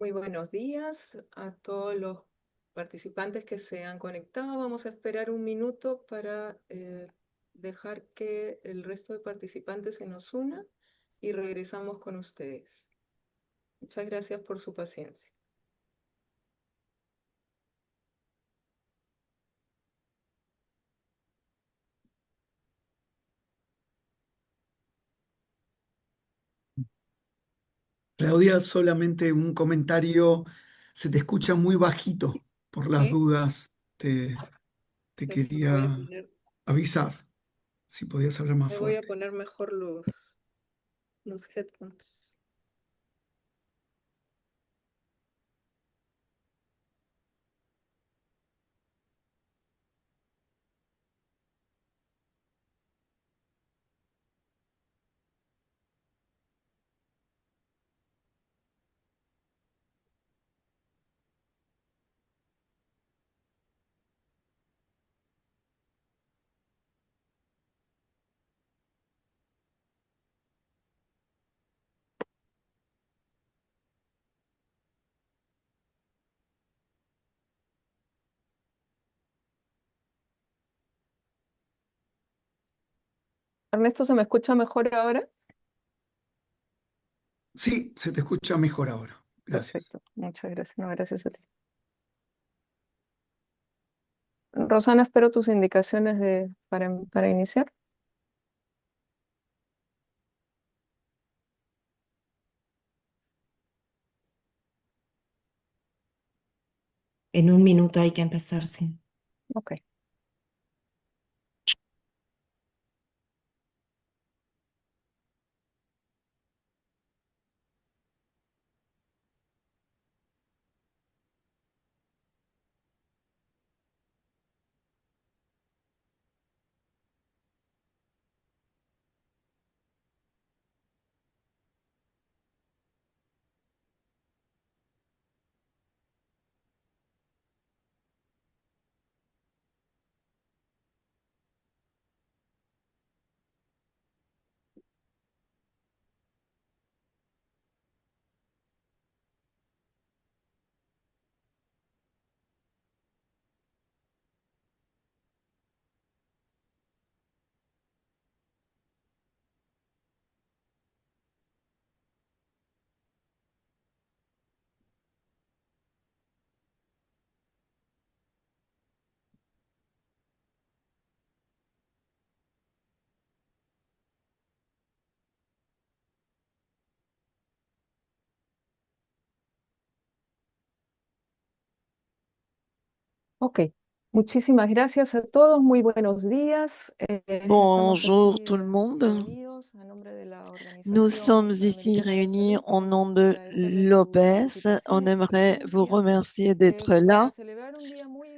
Muy buenos días a todos los participantes que se han conectado. Vamos a esperar un minuto para dejar que el resto de participantes se nos una y regresamos con ustedes. Muchas gracias por su paciencia. Claudia, solamente un comentario. Se te escucha muy bajito, por las Sí, dudas. Te me voy a quería poner, avisar si podías hablar más me voy a fuerte. poner mejor los headphones. Ernesto, ¿se me escucha mejor ahora? Sí, se te escucha mejor ahora. Gracias. Perfecto, muchas gracias. No, gracias a ti. Rosana, espero tus indicaciones para iniciar. En un minuto hay que empezar, sí. Ok. Ok, muchísimas gracias a todos, muy buenos días. Estamos Bonjour aquí tout le monde. reunidos a nombre de la Nous sommes Organización ici Panamericana de réunis Salud. au nom Queremos de agradecerles su l'OPS. On participación y su aimerait vous presencia remercier d'être là para celebrar un día muy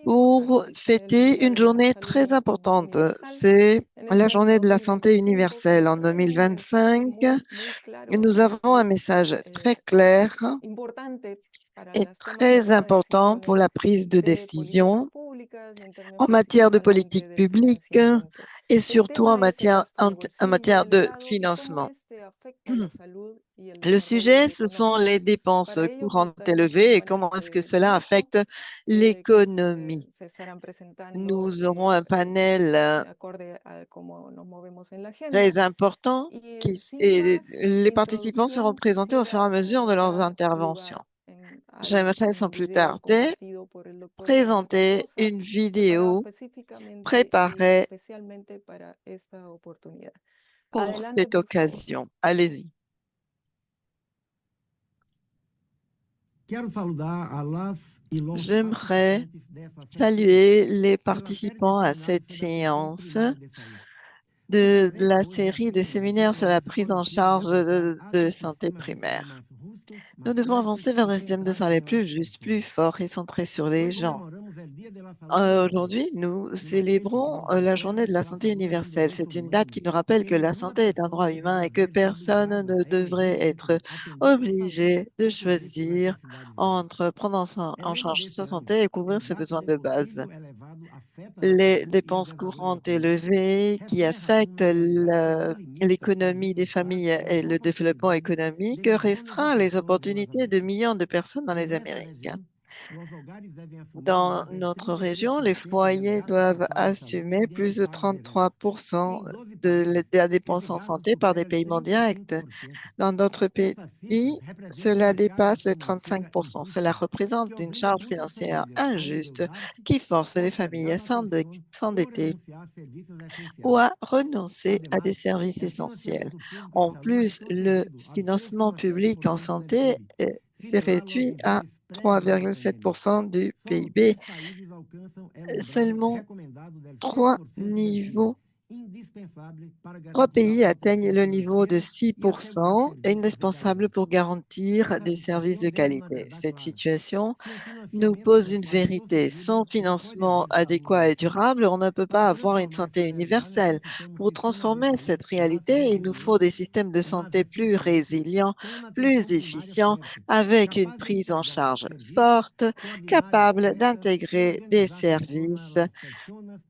pour importante, el fêter Día une de la journée Salud très importante. Universal. C'est En la este año journée de la santé 2025 que universelle. nos En trae un mensaje 2025, muy claro nous y avons un muy message très clair importante para et los temas de très toma de important pour decisiones la prise de de políticas décision públicas y en términos en matière de principalmente politique de publique financiamiento. et El surtout tema es el gasto del en bolsillo matière del de Estado y cómo financement. este afecta la salud y el Le desarrollo sujet, ce sont económico. les dépenses Para ello courantes contaremos con élevées et varios comment est-ce que cela lujo affecte que l'économie. se estarán presentando Nous aurons un panel acorde a cómo nos movemos en la agenda. très important Y sin et más les participants seront introducción, présentés au fur et à quisiera mesure de leurs dar interventions. lugar a J'aimerais sans un plus video tarder compartido por el doctor Javier présenter Barbosa, une preparado vidéo específicamente y préparée especialmente para esta oportunidad. pour Adelante, cette por favor. occasion. Allez-y. J'aimerais saluer les participants à cette séance de la série de séminaires sur la prise en charge de santé primaire. Nous devons avancer vers un système de santé plus juste, plus fort et centré sur les gens. Aujourd'hui, nous célébrons la journée de la santé universelle. C'est une date qui nous rappelle que la santé est un droit humain et que personne ne devrait être obligé de choisir entre prendre en charge sa santé et couvrir ses besoins de base. les dépenses courantes élevées qui affectent l'économie des familles et le développement économique restreint les opportunités de millions de personnes dans les Amériques. Dans notre région, les foyers doivent assumer plus de 33% de la dépense en santé par des paiements directs. Dans d'autres pays, cela dépasse les 35%. Cela représente une charge financière injuste qui force les familles à s'endetter ou à renoncer à des services essentiels. En plus, le financement public en santé s'est réduit à 3,7% du PIB. Seulement trois pays atteignent le niveau de 6% indispensable pour garantir des services de qualité. Cette situation nous pose une vérité. Sans financement adéquat et durable, on ne peut pas avoir une santé universelle. Pour transformer cette réalité, il nous faut des systèmes de santé plus résilients, plus efficients, avec une prise en charge forte, capable d'intégrer des services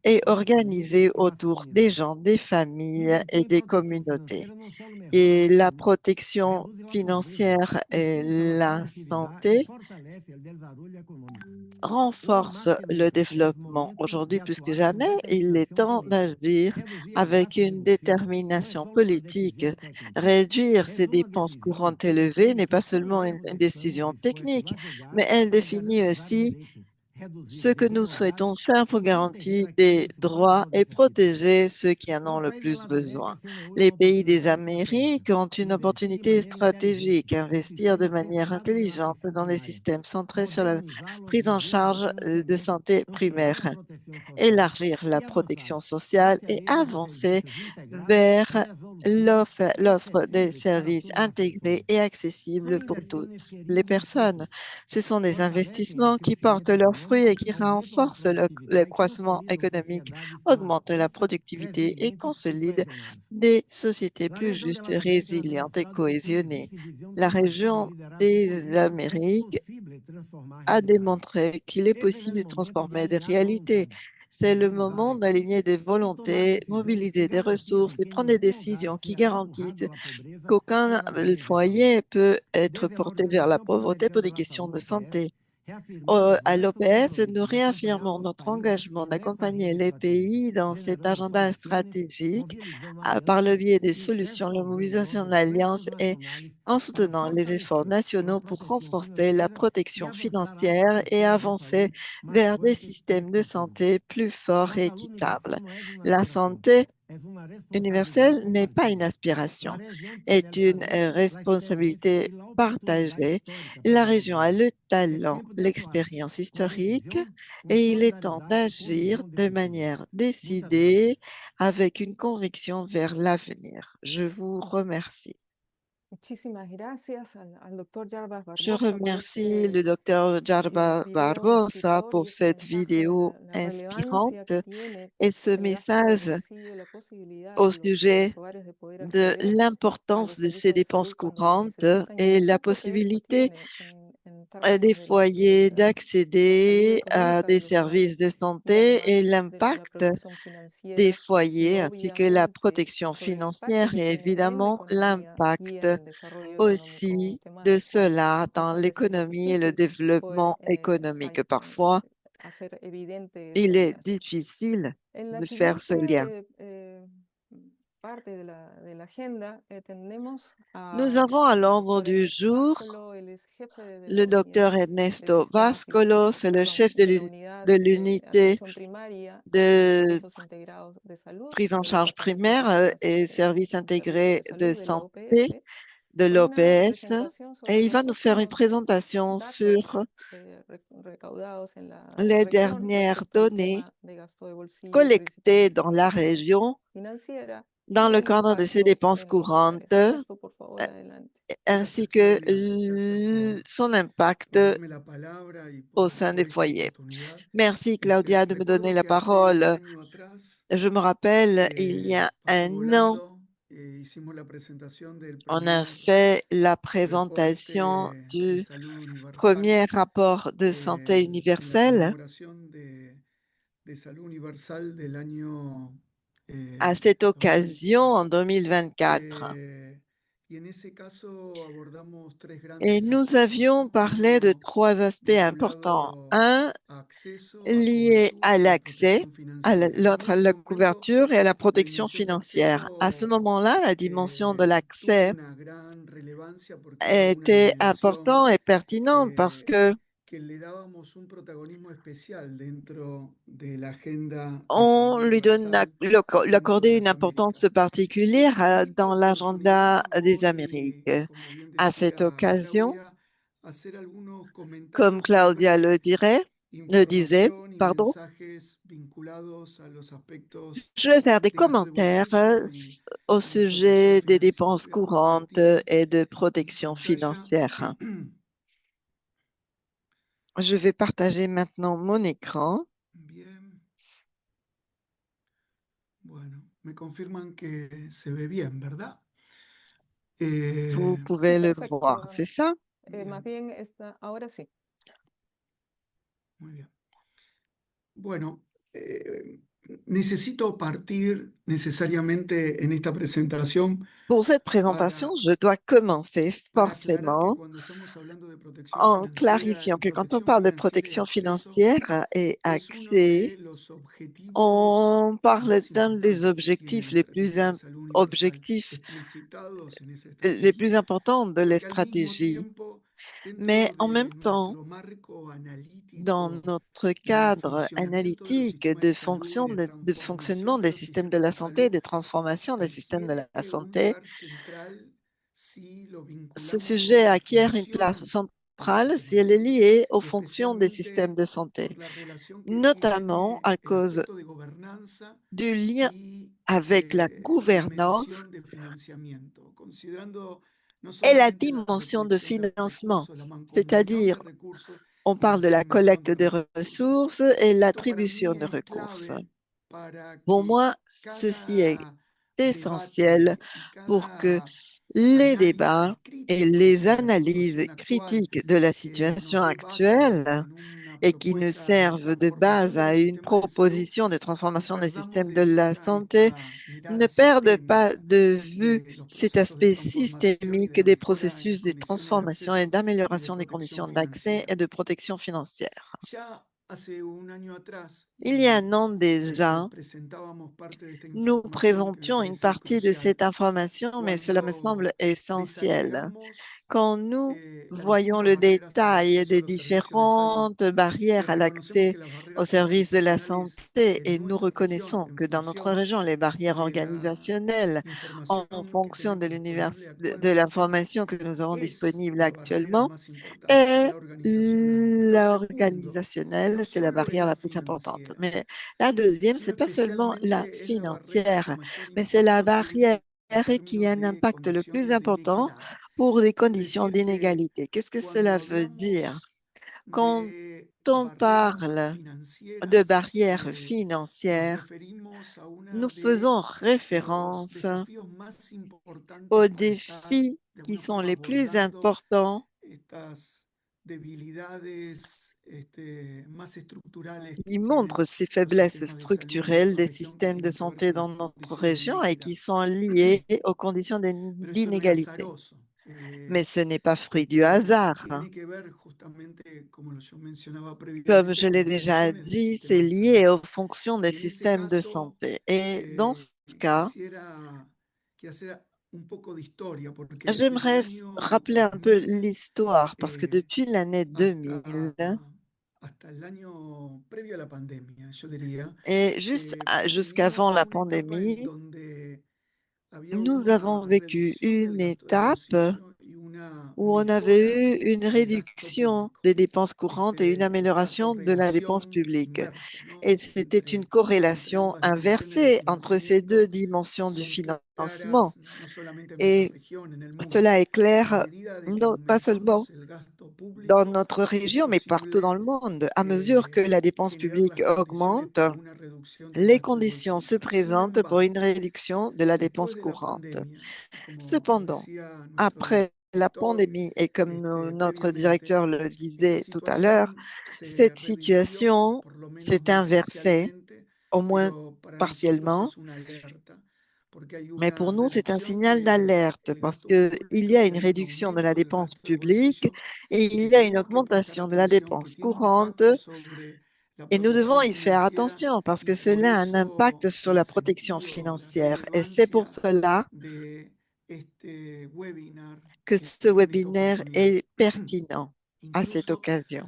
et organisés autour des gens, des familles et des communautés. Et la protection financière et la santé renforcent le développement. Aujourd'hui, plus que jamais, il est temps d'agir avec une détermination politique. Réduire ces dépenses courantes élevées n'est pas seulement une décision technique, mais elle définit aussi ce que nous souhaitons faire pour garantir des droits et protéger ceux qui en ont le plus besoin. Les pays des Amériques ont une opportunité stratégique, investir de manière intelligente dans les systèmes centrés sur la prise en charge de santé primaire, élargir la protection sociale et avancer vers l'offre des services intégrés et accessibles pour toutes les personnes. Ce sont des investissements qui portent leurs fruits et qui renforcent le croissement économique, augmentent la productivité et consolident des sociétés plus justes, résilientes et cohésionnées. La région des Amériques a démontré qu'il est possible de transformer des réalités. C'est le moment d'aligner des volontés, mobiliser des ressources et prendre des décisions qui garantissent qu'aucun foyer peut être porté vers la pauvreté pour des questions de santé. À l'OPS, nous réaffirmons notre engagement d'accompagner les pays dans cet agenda stratégique par le biais des solutions, la mobilisation d'alliances et en soutenant les efforts nationaux pour renforcer la protection financière et avancer vers des systèmes de santé plus forts et équitables. La santé universelle n'est pas une aspiration, est une responsabilité partagée. La région a le talent, l'expérience historique et il est temps d'agir de manière décidée avec une conviction vers l'avenir. Je vous remercie. Je remercie le docteur Jarba Barbosa pour cette vidéo inspirante et ce message au sujet de l'importance de ces dépenses courantes et la possibilité des foyers d'accéder à des services de santé et l'impact des foyers ainsi que la protection financière et évidemment l'impact aussi de cela dans l'économie et le développement économique. Parfois, il est difficile de faire ce lien. Nous avons à l'ordre du jour le docteur Ernesto Vascolos, le chef de l'unité de prise en charge primaire et services intégrés de santé de l'OPS et il va nous faire une présentation sur les dernières données collectées dans la région dans le cadre de ces dépenses courantes ainsi que son impact au sein des foyers. Merci Claudia de me donner la parole. Je me rappelle, il y a un an, on a fait la présentation du premier rapport de santé universelle de salud universal del año À cette occasion, 2024. en 2024. Y en ese caso abordamos tres Et grandes nous aspectos. avions parlé de Uno 3 aspects importants. vinculado Un, a acceso, a lié à cobertura y a l'accès, protección financiera. En l'autre à ese la momento, couverture et à la la protection dimensión de financière. À ce acceso moment-là, la dimension de tuvo l'accès una gran relevancia porque era una était important dimensión et pertinente parce que le dábamos un protagonismo especial dentro de la agenda de on salud lui universal lui dentro de accordait une las importance Américas. particulière En esta dans l'agenda oportunidad des voy, Amériques. como bien À cette decía occasion, Claudia, a hacer algunos comme comentarios Claudia sobre le disait, información y pardon, mensajes vinculados a los aspectos je vais faire des de gasto de commentaires bolsillo au y de protección sujet des financiera. dépenses Voy a courantes compartir et de mi protection pantalla. financière. Je vais partager maintenant mon écran. Bien. Bueno, me confirman que se ve bien, ¿verdad? Vous Sí, pouvez le voir, c'est perfecto. ça? Más bien está, ahora sí. Muy bien. Bueno, necesito partir necesariamente en esta presentación Pour cette présentation, para, je dois commencer para aclarar que forcément cuando estamos hablando de protección en financiera clarifiant y que quand on protección parle de financiera y protection acceso, financière et es uno de accès, los objetivos on parle más d'un des importantes que tiene la objectifs estrategia de salud universal, objectifs explicitados en esa les estrategia, plus importants de pero les que al mismo stratégies. tiempo, Mais dentro en même de temps, nuestro marco dans analítico notre de cadre funcionamiento de los analytique sistemas de de salud y de de fonctionnement transformación de des los systèmes de sistemas la de santé et salud, de transformation des systèmes de la adquiere un santé, lugar central si lo ce vinculamos sujet con las acquiert une place funciones de los centrale si sistemas de elle est salud liée aux y fonctions des systèmes especialmente de santé, por la relación que notamment tiene à el cause aspecto de gobernanza du lien y avec la la gouvernance dimensión de financiamiento, considerando no et la solamente la dimension de recolección de financement, recursos, la mancomunión de c'est-à-dire recursos on y la parle de la asignación collecte de des recursos. ressources et Esto para mí l'attribution de es ressources. clave para Pour que moi, ceci est cada essentiel debate y pour que cada les débats análisis et crítico les sobre la analyses situación actual critiques de la que nos situation dé base actuelle en una et qui nous propuesta de servent de transformación base de à los une sistemas de salud, proposition de no transformation des perdamos systèmes de de la vista santé, esta ne mirada perdent pas sistémica de vue de los cet procesos de aspect transformación y systémique de des mejora en las processus de condiciones de transformation et acceso y de d'amélioration des protección conditions d'accès et financiera. de protection financière. Ya hace un año atrás, Il y a un y an desde que déjà, presentábamos parte de esta nous información que me présentions une pareció partie de crucial, cette information, mais cela me semble cuando essentiel. desarrollamos Quand nous las voyons distintas le barreras al détail acceso a des los servicios de salud différentes y barrières à reconocemos l'accès que las aux barreras services de la organizacionales santé en et nous nuestra región, reconnaissons en que dans notre función région, les barrières de la organisationnelles, en información que fonction de tenemos l'univers, disponible de actualmente, l'information que nous avons es disponible la barrera actuellement, más importante, est la organizacional. Lo segundo, no l'organisationnelle, c'est la solo es barrière la la plus importante. financiera, Mais la deuxième, sino c'est pas seulement la especialmente es la barrera que financière, mayor mais c'est la impacto barrière tiene en qui a términos un de impact le plus condiciones de important inequidad. pour des Es conditions decir, que d'inégalité. Qu'est-ce que cuando cela veut dire? hablamos Quand de on barreras parle de financieras, barrières nos financières, referimos a una nous de faisons los référence desafíos más importantes aux para estar défis de qui alguna sont forma les plus abordando importants, estas debilidades más estructurales qui que tienen montrent ces los faiblesses sistemas de salud en structurelles nuestra des región que systèmes de tienen que ver santé con las dans notre condiciones de région et inequidad. qui sont liées aux conditions Pero esto no es d'inégalité. azaroso. Mais ce n'est pas fruit du Esto hasard, hein. tiene que ver justamente, como yo mencionaba Comme previamente, je con l'ai las déjà funciones del dit, sistema c'est de salud. lié aux fonctions des Y en ese systèmes de caso, santé. Et dans ce cas, quisiera que hacer un poco de historia, porque desde el j'aimerais año rappeler un peu 2000 l'histoire parce que eh, depuis l'année 2000 hasta, hasta el año previo a la pandemia, yo diría, et juste jusqu'avant vivimos la una etapa en pandémie, donde había nous avons una vécu reducción del une gasto de étape bolsillo y una où on mejora avait eu une del gasto réduction público. des dépenses courantes et une Esta amélioration de la dépense correlación publique. inversa, Et ¿no? c'était une Entre corrélation ambas dimensiones de inversée entre ces deux financiamiento dimensions du son financement. claras no solamente en nuestra Et región, en el mundo. cela est A clair, medida de que pas seulement aumentamos el gasto dans público, notre es région, mais partout dans posible le monde. À mesure que la dépense generar publique las condiciones augmente, para una reducción del les gasto de conditions se bolsillo. Sin présentent pour une embargo, réduction de la después dépense de la courante. pandemia, y como lo Cependant, decía nuestro après la pandémie et comme notre directeur le disait tout à l'heure, cette situation s'est inversée, au moins partiellement, mais pour nous, c'est un signal d'alerte parce qu'il y a une réduction de la dépense publique et il y a une augmentation de la dépense courante et nous devons y faire attention parce que cela a un impact sur la protection financière. Et c'est pour cela que ce webinaire est pertinent à cette occasion.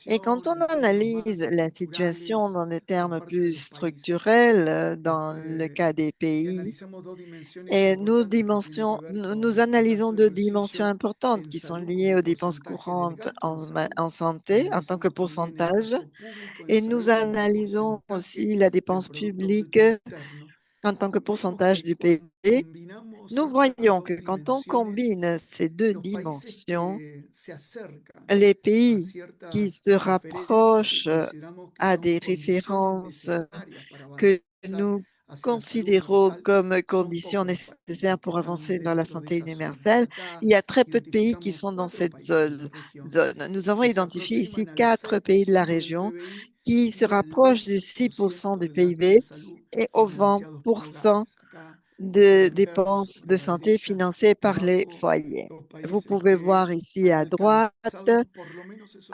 Et quand on analyse la situation dans des termes plus structurels, dans le cas des pays, et nous analysons deux dimensions importantes qui sont liées aux dépenses courantes en santé en tant que pourcentage, et nous analysons aussi la dépense publique en tant que pourcentage du PIB. Nous voyons que quand on combine ces deux dimensions, les pays qui se rapprochent à des références que nous considérons comme conditions nécessaires pour avancer vers la santé universelle, il y a très peu de pays qui sont dans cette zone. Nous avons identifié ici 4 pays de la région qui se rapprochent du 6% du PIB et au 20% de dépenses de santé financées par les foyers. Vous pouvez voir ici à droite,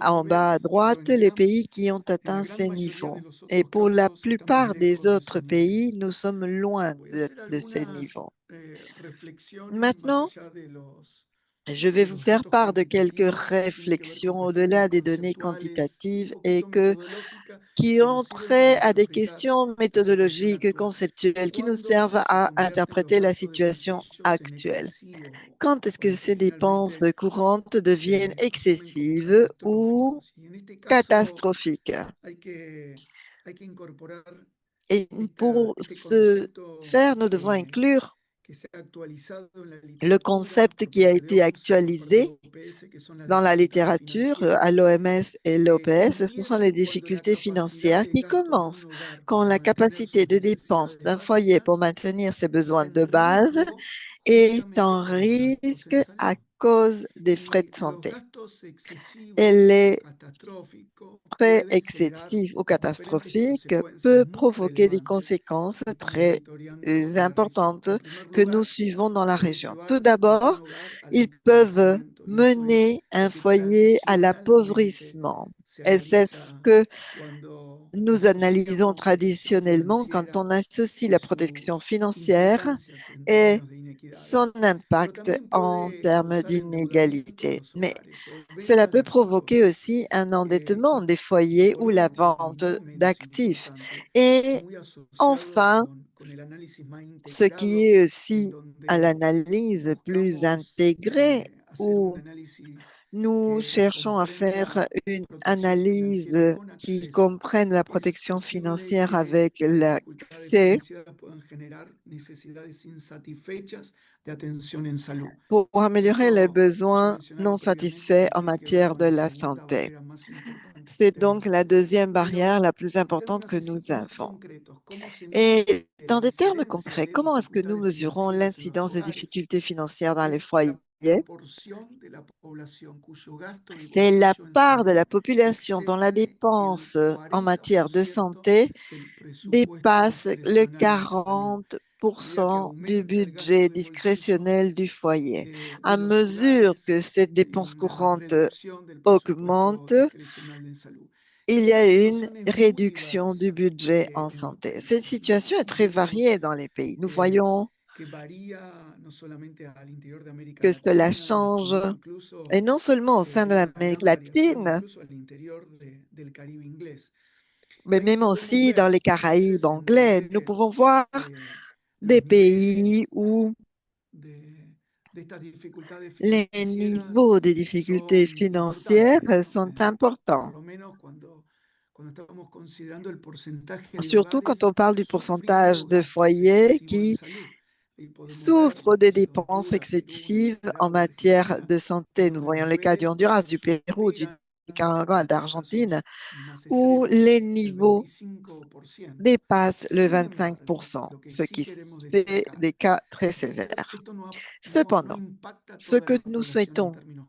en bas à droite, les pays qui ont atteint ces niveaux. Et pour la plupart des autres pays, nous sommes loin de ces niveaux. Maintenant, je vais vous faire part de quelques réflexions au-delà des données quantitatives et qui ont trait à des questions méthodologiques, conceptuelles, qui nous servent à interpréter la situation actuelle. Quand est-ce que ces dépenses courantes deviennent excessives ou catastrophiques? Et pour ce faire, nous devons inclure le concept qui a été actualisé dans la littérature à l'OMS et l'OPS. Ce sont les difficultés financières qui commencent quand la capacité de dépense d'un foyer pour maintenir ses besoins de base est en risque à cause des frais de santé. Et les frais excessifs ou catastrophiques peuvent provoquer des conséquences très importantes que nous suivons dans la région. Tout d'abord, ils peuvent mener un foyer à l'appauvrissement. Et c'est ce que nous analysons traditionnellement quand on associe la protection financière et son impact en termes d'inégalité. Mais cela peut provoquer aussi un endettement des foyers ou la vente d'actifs. Et enfin, ce qui est aussi à l'analyse plus intégrée où nous cherchons à faire une analyse qui comprenne la protection financière avec l'accès pour améliorer les besoins non satisfaits en matière de la santé. C'est donc la deuxième barrière la plus importante que nous avons. Et dans des termes concrets, comment est-ce que nous mesurons l'incidence des difficultés financières dans les foyers? C'est la part de la population dont la dépense en matière de santé dépasse le 40% du budget discrétionnel du foyer. À mesure que cette dépense courante augmente, il y a une réduction du budget en santé. Cette situation est très variée dans les pays. Nous voyons que cela change, et non seulement au sein de l'Amérique latine, mais même aussi dans les Caraïbes anglais. Nous pouvons voir des pays où les niveaux des difficultés financières sont importants. Surtout quand on parle du pourcentage de foyers qui souffrent des dépenses excessives en matière de santé. Nous voyons le cas du Honduras, du Pérou, du Nicaragua, d'Argentine, más où extremos, les el niveaux 25%. dépassent le Sin embargo, 25%, lo que ce sí qui queremos fait destacar des cas très es que sévères. esto no Cependant, impacta ce toda que la nous población en souhaitons términos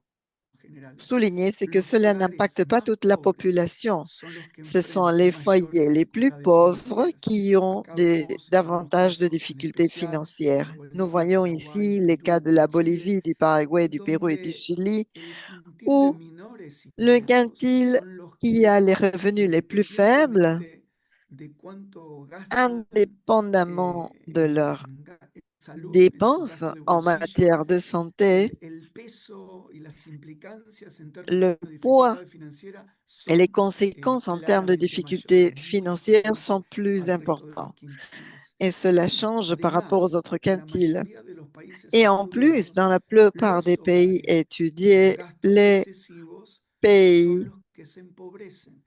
generales. souligner, c'est que Los cela hogares n'impacte pas más toute la pobres population. son los que Ce sont enfrentan les foyers mayores les plus dificultades pauvres financieras. qui ont Acá vemos algunos davantage de casos en difficultés especial, financières. como el Nous de voyons Paraguay, ici les cas Perú de y la Chile, Bolivie, du Paraguay, en du Pérou et du donde Chili, el quintil de où menores le ingresos quintile son los qui a que, les revenus les plus faibles, independientemente de cuánto gastan indépendamment de leurs en salud, en su dépenses gasto de en bolsillo, matière de santé, el peso y las implicancias en términos le de poids dificultades financieras et les son conséquences en termes de claramente difficultés mayores, muy financières diferentes sont plus al resto de los importants. quintiles. Et cela change par rapport aux Además, autres en la quintiles. mayoría de los países Et en plus, dans estudiados, la plupart des los pays hogares con étudiés, gastos les excesivos son pays los que se empobrecen.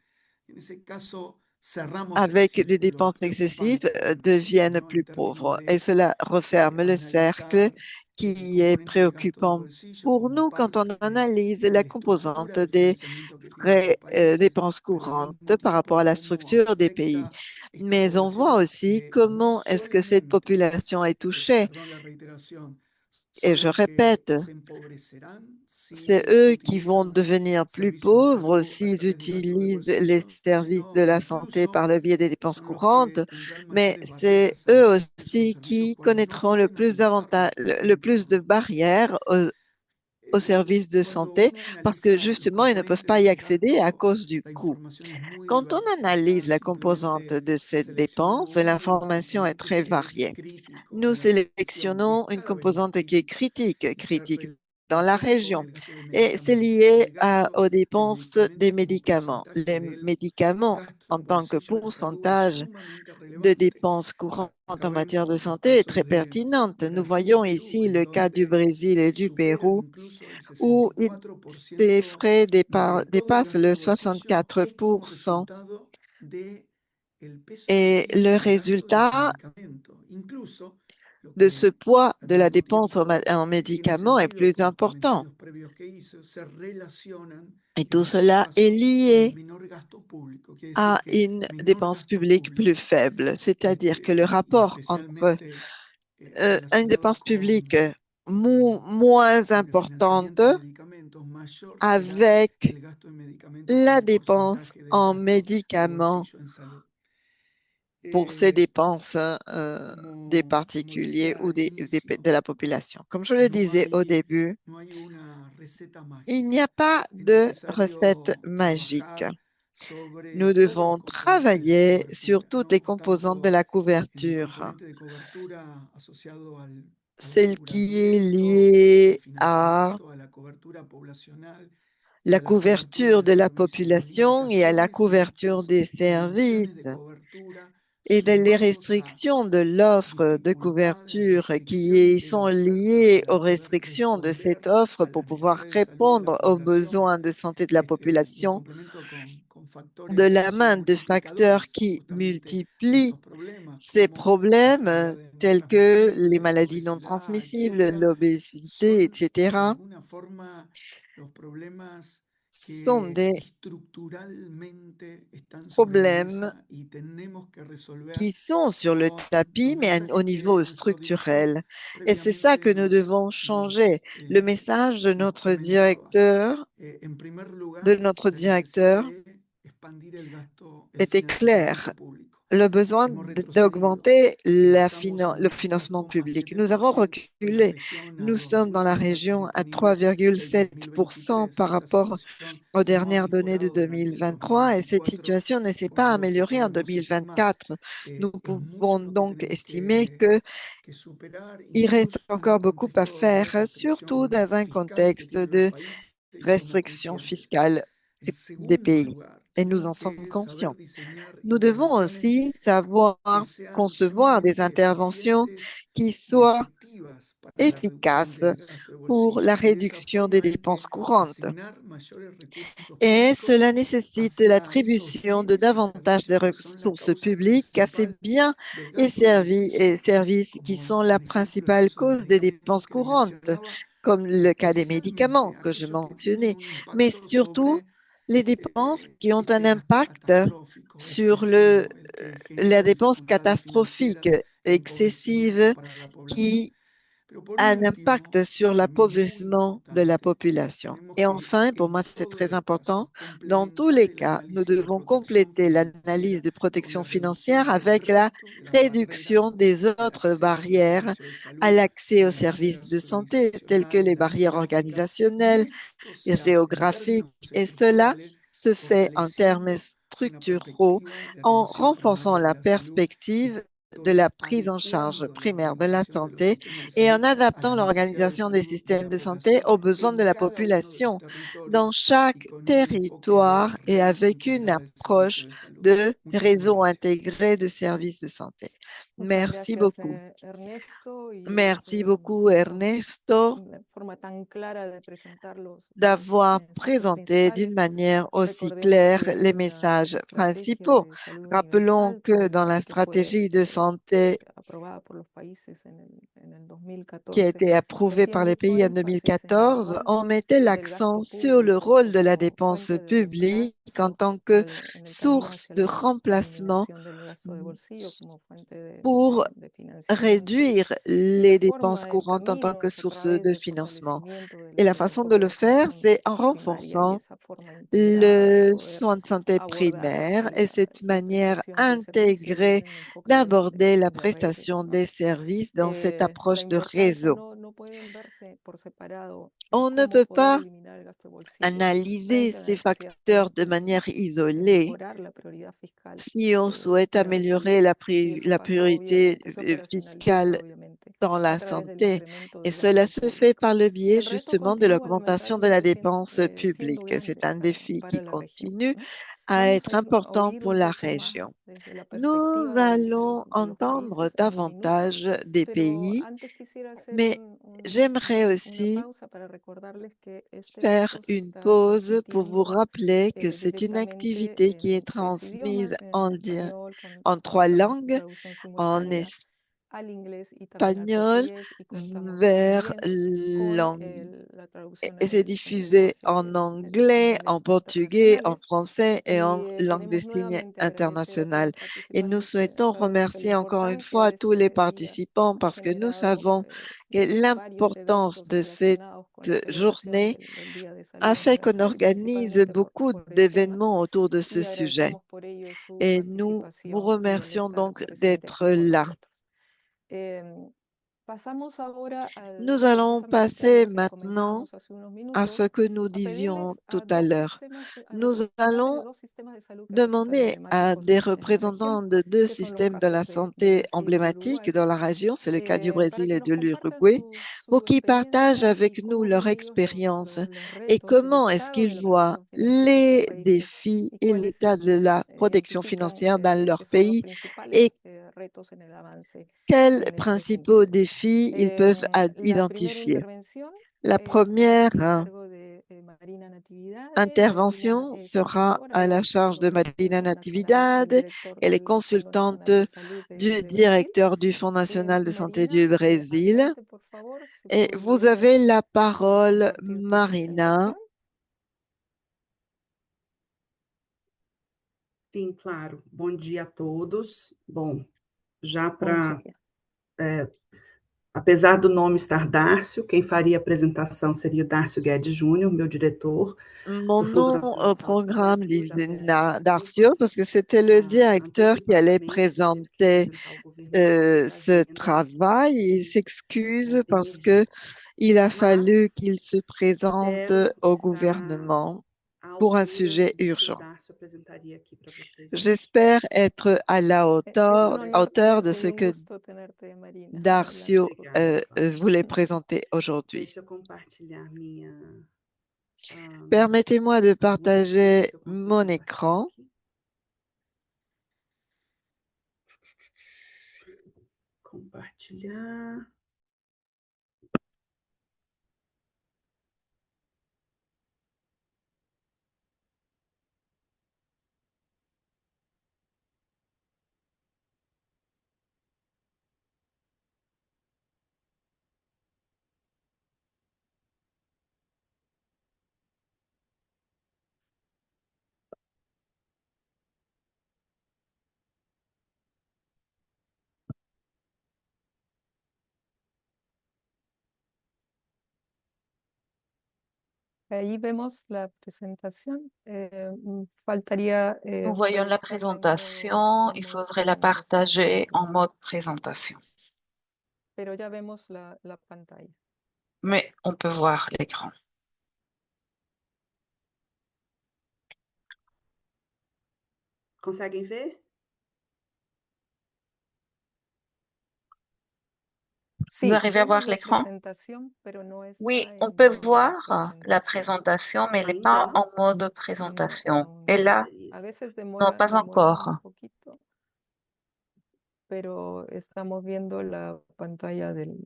En ese caso, cerramos el avec des círculo dépenses excessives preocupante que decíamos, deviennent ¿no? En plus términos pauvres. Et de cela referme le cercle analizar el qui est componente de gasto de préoccupant bolsillo pour como nous quand on parte analyse de la la estructura composante de des financiamiento que tienen estos países, dépenses pero al courantes mismo par rapport tiempo à la cómo structure des pays. afecta esta Mais on voit población aussi que no comment est-ce que cette solamente, population est touchée. perdón la reiteración, Et son je los que répète, se empobrecerán c'est si eux qui vont utilizan devenir plus servicios de pauvres salud a s'ils través du gasto de utilisent les bolsillo, services de sino la santé incluso par le biais des dépenses son los que courantes, tendrán mais mayores c'est barreras al eux acceso a los aussi servicios qui porque no connaîtront pueden utilizarlos le justamente plus por de los costos. barrières aux services de Cuando santé uno parce que analiza los justement, ils ne peuvent componentes de pas y ese accéder à gasto, cause du la coût. información es muy Quand on diversa. analyse Acá la composante simplemente de cette seleccionamos dépense, uno de los l'information est componentes très que es variée. crítico Nous en la región y es sélectionnons une cada vez más composante qui est crítico y se critique dans la relaciona con région. el gasto de Et c'est medicamentos. Y lié el gasto aux de dépenses des medicamentos como médicaments. porcentaje Les del médicaments, gasto en en tant que bolsillo en salud es pourcentage sumamente de relevante. dépenses courantes Acá en matière de vemos los santé est très casos de pertinente. Nous Brasil y voyons Perú, ici en le cas du donde Brésil et du superan Pérou incluso el où ces 64% frais de todo el dépassent gasto le de bolsillo es como 64%. resultado de el peso que Et tiene le el gasto de los résultat medicamentos. Incluso lo de ce que poids de al la mismo dépense tiempo en tiene médicaments est sentido plus por los important. comentarios previos que hizo, se relacionan Et en tout esos cela est casos con el lié menor gasto público. Quiere decir à que une menor dépense gasto publique plus público, faible. C'est-à-dire que le y rapport entre especialmente une relacionado dépense publique con moins el importante financiamiento de medicamentos, mayor será avec el gasto en medicamentos la como dépense porcentaje del en gasto de médicaments bolsillo en salud. pour ces Eh, dépenses des como particuliers decía ou al inicio, de la population. Comme je le disais au début, no hay una receta il n'y mágica. a pas Es de recette necesario magique. trabajar sobre Nous todos los devons componentes de travailler sur cobertura, toutes les no composantes de tanto la en el couverture, componente de cobertura asociado al celle qui est aseguramiento, al liée à financiamiento, a la cobertura poblacional y la a la cobertura couverture de de la servicios, las population et à la limitaciones en couverture estas des soluciones de services cobertura et de les sumados a restrictions de l'offre de dificultades, couverture restricciones de la sont oferta liées para aux poder restrictions de cette responder offre a pour las pouvoir necesidades de salud de la répondre aux población. besoins de santé de la Lo population, complemento con de factores que la main son de facteurs multiplicadores qui justamente de multiplient estos problemas, ces como problèmes enfermedades no tels que les transmisibles, la maladies non obesidad, transmissibles, etcétera, l'obésité, son de etc., alguna forma los problemas sont que des estructuralmente están sobre la problèmes mesa y tenemos que resolver qui sont sur le con tapis, los mais au mensajes que niveau nuestro director structurel. Et c'est ça que previamente nous devons changer. Le message nos comentaba. En primer de lugar, notre la necesidad directeur de expandir el était clair. financiamiento público. Le besoin Hemos retrocedido. d'augmenter Estamos le en financement public. Nous avons 3,7% en la reculé. región a Nous los sommes dans la últimos datos région à disponibles del 3,7% 2023. par Esta rapport situación aux no ha dernières données de mejorado durante el 2023 et cette 2024, situation ne s'est por pas lo que améliorée en podemos estimar. 2024. Nous Es pouvons mucho lo que donc tenemos estimer que que superar, il reste incluso en encore un beaucoup à contexto de faire, surtout restricción dans un fiscal que contexte tienen los de países y somos restrictions conscientes. fiscales En des segundo pays. lugar, Et nous tenemos en sommes que saber conscients. diseñar Nous devons intervenciones aussi savoir que sean concevoir des sumamente interventions eficientes qui y soient efectivas para la reducción efficaces del gasto de pour la bolsillo. Y de esa réduction des forma hay dépenses que courantes. asignar mayores recursos Et públicos cela nécessite hacia esos l'attribution de bienes y davantage de servicios que son la ressources causa publiques à ces principal biens del gasto de et bolsillo, services qui sont como la en ejemplo el principale caso de los cause des medicamentos dépenses que les courantes, mencionaba, comme pero le cas des médicaments especialmente que je aquellos que tienen mentionnais, un mais impacto surtout sobre les dépenses qui ont un este gasto impact catastrófico, sur excesivo, que la genera dépense dificultades catastrophique, financieras y excessive, empobrecimiento para la población. qui Pero por a un último, impact sur y muy l'appauvrissement de la importante, population. tenemos Et que enfin, pour moi, en c'est todos très los important, casos dans tous complementar les el cas, nous análisis de devons protección compléter l'analyse financiera de con protection la reducción financière del avec la resto de las réduction barreras des al autres acceso a los barrières servicios de à salud, l'accès aux como las services barreras de santé, telles que organizacionales, les las barrières geográficas, y organisationnelles esto et se hace en géographiques. términos Et cela estructurales, se fait en termes fortaleciendo una structuraux perspectiva de en atención renforçant primaria de la la salud y perspective de la entonces prise en charge adecuando la primaire de la organización de los santé sistemas de et en salud a adaptant las necesidades de l'organisation des salud de systèmes la de santé población aux besoins de en la cada uno de los population dans territorios y chaque con un enfoque de territoire et redes avec une integradas de approche servicios de salud. de Muchísimas réseau gracias. intégré de services de santé. Muchas Merci gracias, beaucoup. Ernesto, y Merci beaucoup, Ernesto, una forma tan clara de presentar los d'avoir mensajes présenté d'une principales. manière aussi Recordemos claire que les en la messages estrategia principaux. de salud Rappelons universal que dans la que fue stratégie de santé aprobada por los países en el qui a 2014, été se approuvée hacía par les mucho pays en énfasis en el 2014, rol on mettait del l'accent gasto sur le público rôle de la como dépense fuente de publique en reemplazo tant que en el camino source hacia de la remplacement eliminación del gasto de bolsillo como fuente pour de financiamiento. réduire Y la les dépenses forma del courantes en tant camino que es a source de través del financement. fortalecimiento Et la del façon de enfoque le de faire, atención c'est en primaria y renforçant esa forma integrada de le poder soin de santé abordar primaire et cette la manière prestación de servicios intégrée desde un enfoque d'aborder la de redes, prestation ¿no? des services dans cette La approche de importancia réseau. no pueden verse por separado On ne cómo peut poder pas eliminar el gasto de bolsillo analyser frente a la ces necesidad facteurs de manière de isolée mejorar la prioridad fiscal si on souhaite para la salud. améliorer Y eso la pasa priorité obviamente, se operacionaliza fiscale obviamente dans a la través del santé. incremento Et del cela gasto se fait público. par le Y biais el reto justement de continúa l'augmentation de la lamentablemente dépense siendo publique. C'est grande un défi qui para la región, continue ¿no? à Vamos être a important oír pour un la poco más région. desde la Nous perspectiva allons de los entendre países en un minuto, davantage des pero pays, antes quisiera hacer mais j'aimerais una aussi pausa para recordarles que este faire evento se une está pause pour vous transmitiendo rappeler que c'est une directamente activité qui est en tres transmise idiomas, en español con en trois langues, traducción en simultánea al inglés y también al espagnol portugués, y contamos vers también con l'anglais. la traducción Et c'est en diffusé en lenguajes, en anglais, en señales portugais, en internacionales. français et en Y langue des queremos signes nuevamente agradecer a todos internationale. los Et nous participantes. souhaitons Sabemos que la remercier encore une importancia fois de tous les este día participants ha parce que nous generado savons que varios l'importance eventos de cette relacionados con la celebración journée del Día de a Salud fait qu'on Universal, organise principalmente beaucoup por el tema, d'événements autour de ce y sujet. agradecemos por ello su Et nous vous participación y el remercions estar donc presente d'être aquí con là. nosotros. Pasamos ahora Nous allons precisamente a passer lo que maintenant comentábamos hace unos à minutos, ce que nous a disions pedirles tout à l'heure. a Nous representantes de allons dos sistemas de salud que resultan demander à emblemáticos des en la región, représentants de deux que son los systèmes de la casos de santé Brasil y emblématiques Uruguay, dans la région, c'est le cas du para Brésil que et nos de compartan l'Uruguay, pour su qu'ils partagent experiencia y avec nous cómo leur ven ellos expérience los et retos, el comment est-ce estado de qu'ils la voient protección financiera en sus les países défis y et cuáles l'état de la protection identifican financière dans leur que son los pays et principales retos en el avance quels en este principaux sentido. défis ils peuvent La primera identifier. intervención La es première a cargo de Marina Natividade. Marina intervention es sera asesora à la del charge de Marina Fondo Nacional, del Natividad. director Elle est del Fondo consultante Nacional de Salud du de Brasil. directeur du Fonds national de santé Marina, du Brésil. adelante, por favor, si Et vous avez puedes la parole, compartir tu Marina. presentación. Sim, claro. Bom dia a todos. Bom, já Bom para, dia. apesar do nome estar Dárcio, quem faria a apresentação seria o Dárcio Guedes Júnior, meu diretor Mon do Fundo nom Nacional au de Saúde do programme Brasil. Já disait peço Darcio parce desculpas que c'était le directeur qui allait antecipadamente, porque tive que présenter representar o governo em outras ce agendas travail. Il de s'excuse parce que emergência. il a fallu Mas qu'il se présente espero au estar gouvernement à pour un altura sujet do que o urgent. Dárcio apresentaria aqui para vocês hoje. J'espère être à la Es un honor hauteur de tenerte y ce un que gusto tenerte, Marina. Darcio Adelante, por Obrigada, favor. Cláudia. voulait présenter aujourd'hui. Deixa eu compartilhar minha. Permettez-moi de Não sei se partager eu consigo mon compartilhar écran. aqui. Compartilhar. Ahí vemos la presentación. Faltaría Nous voyons la présentation, il faudrait la partager en mode présentation. Pero ya vemos la pantalla. Mais on peut voir l'écran. Conseguem ver? Vous arrivez à voir l'écran? Oui, on peut voir la présentation, mais elle n'est pas Ainda? en mode présentation. Et là, non, pas encore. Pero estamos viendo la pantalla del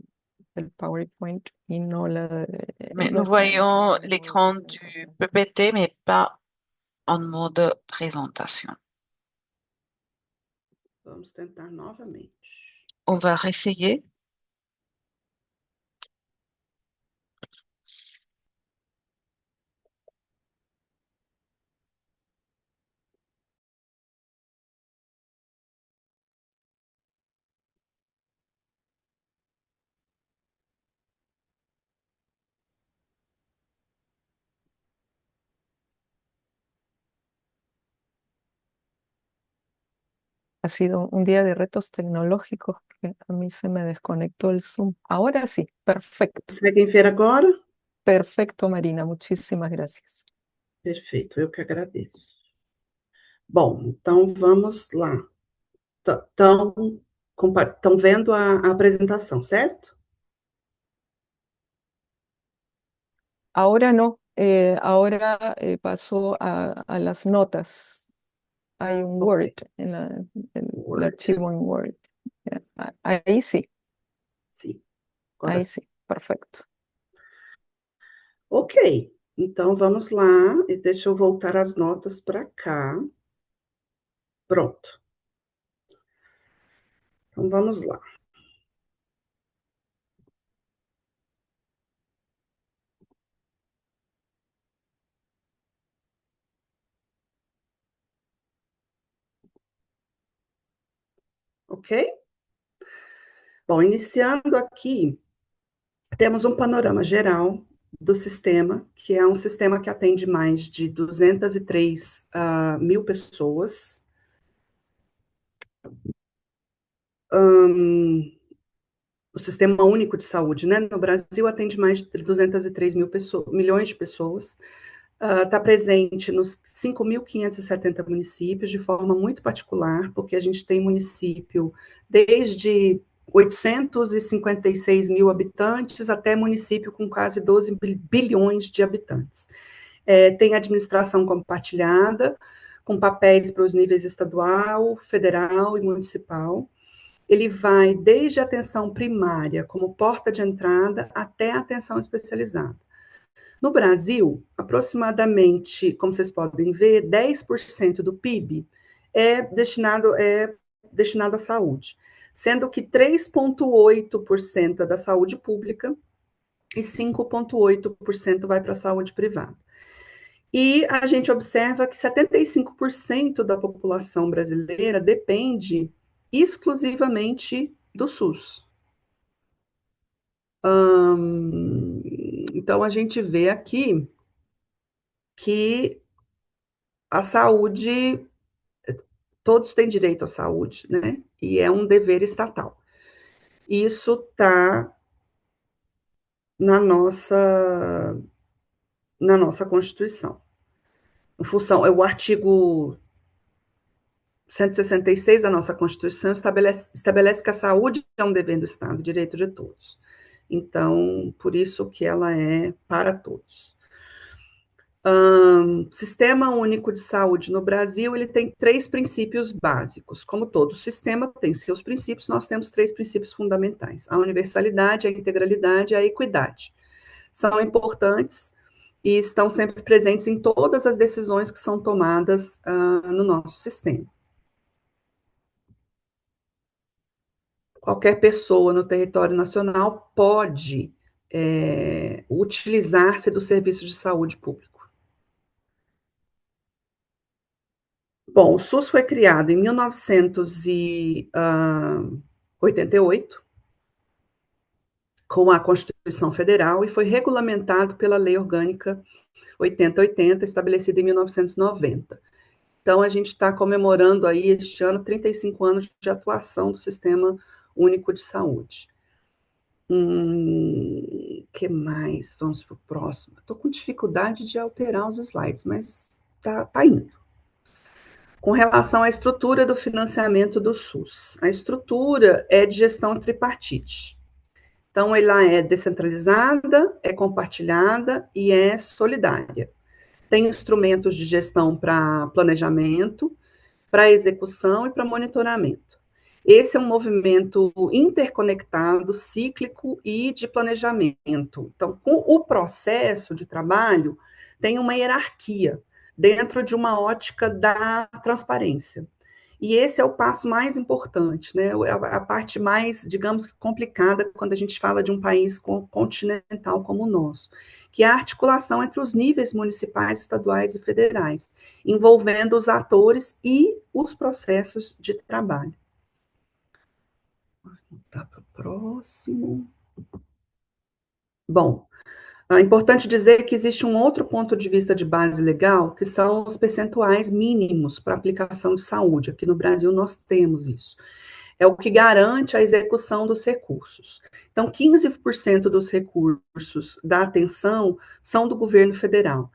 PowerPoint y no la... Mais no nous está en voyons modo l'écran du presentación. PPT, mais pas en mode présentation. Vamos tentar novamente. On va réessayer. Ha sido un día de retos tecnológicos que a mí se me desconectó el Zoom. Ahora sí, perfecto. Conseguem ver agora? Perfecto, Marina, muchísimas gracias. Perfeito, eu que agradeço. Bom, então vamos lá. Estão vendo a apresentação, certo? Ahora no, ahora pasó a las notas. Hay un Ok. Word en el Word. archivo en Word. Ahí sí, Sim. Agora ahí sim. sí, perfecto. Ok, então vamos lá, e deixa eu voltar as notas para cá. Pronto. Então vamos lá. Ok? Bom, iniciando aqui, temos um panorama geral do sistema, que é um sistema que atende mais de 203 mil pessoas. O Sistema Único de Saúde, né? No Brasil atende mais de 203 milhões de pessoas. Está presente nos 5.570 municípios, de forma muito particular, porque a gente tem município desde 856 mil habitantes até município com quase 12 bilhões de habitantes. Tem administração compartilhada, com papéis para os níveis estadual, federal e municipal. Ele vai desde a atenção primária, como porta de entrada, até a atenção especializada. No Brasil, aproximadamente, como vocês podem ver, 10% do PIB é destinado à saúde, sendo que 3,8% é da saúde pública e 5,8% vai para a saúde privada. E a gente observa que 75% da população brasileira depende exclusivamente do SUS. Então, a gente vê aqui que a saúde, todos têm direito à saúde, né? E é um dever estatal. Isso está na nossa Constituição. Em função, o artigo 166 da nossa Constituição estabelece que a saúde é um dever do Estado, direito de todos. Então, por isso que ela é para todos. Sistema Único de Saúde no Brasil, ele tem 3 princípios básicos. Como todo sistema tem seus princípios, nós temos 3 princípios fundamentais: a universalidade, a integralidade e a equidade. São importantes e estão sempre presentes em todas as decisões que são tomadas no nosso sistema. Qualquer pessoa no território nacional pode utilizar-se do serviço de saúde público. Bom, o SUS foi criado em 1988, com a Constituição Constituição Federal e foi regulamentado pela Lei Orgânica 8080, estabelecida em 1990. Então, a gente está comemorando aí este ano 35 anos de atuação do Sistema Único de Saúde. Que mais? Vamos para o próximo. Estou com dificuldade de alterar os slides, mas tá indo. Com relação à estrutura do financiamento do SUS. A estrutura é de gestão tripartite. Então, ela é descentralizada, é compartilhada e é solidária. Tem instrumentos de gestão para planejamento, para execução e para monitoramento. Esse é um movimento interconectado, cíclico e de planejamento. Então, o processo de trabalho tem uma hierarquia dentro de uma ótica da transparência. E esse é o passo mais importante, né? A parte mais, digamos, complicada quando a gente fala de um país continental como o nosso, que é a articulação entre os níveis municipais, estaduais e federais, envolvendo os atores e os processos de trabalho. Vou voltar para o próximo. Bom, é importante dizer que existe um outro ponto de vista de base legal, que são os percentuais mínimos para aplicação de saúde. Aqui no Brasil nós temos isso. É o que garante a execução dos recursos. Então, 15% dos recursos da atenção são do governo federal.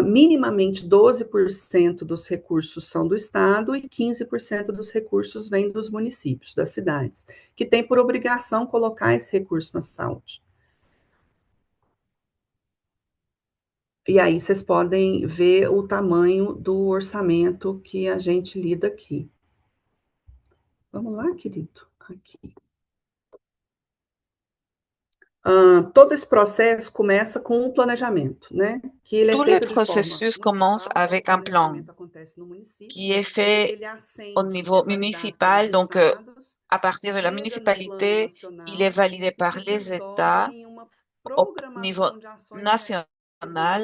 Minimamente 12% dos recursos são do Estado e 15% dos recursos vêm dos municípios, das cidades, que têm por obrigação colocar esse recurso na saúde. E aí vocês podem ver o tamanho do orçamento que a gente lida aqui. Vamos lá, querido? Aqui. Todo esse processo começa com um planejamento, né? Que ele é Tout le feito de forma processus commence municipal, avec o un plan planejamento acontece no município, qui est fait ele é au assente, niveau é validado municipal. pelos Donc, estados, à partir de la chega no plano municipalité, il est nacional validé e par se les transforma États em uma au niveau programação de ações national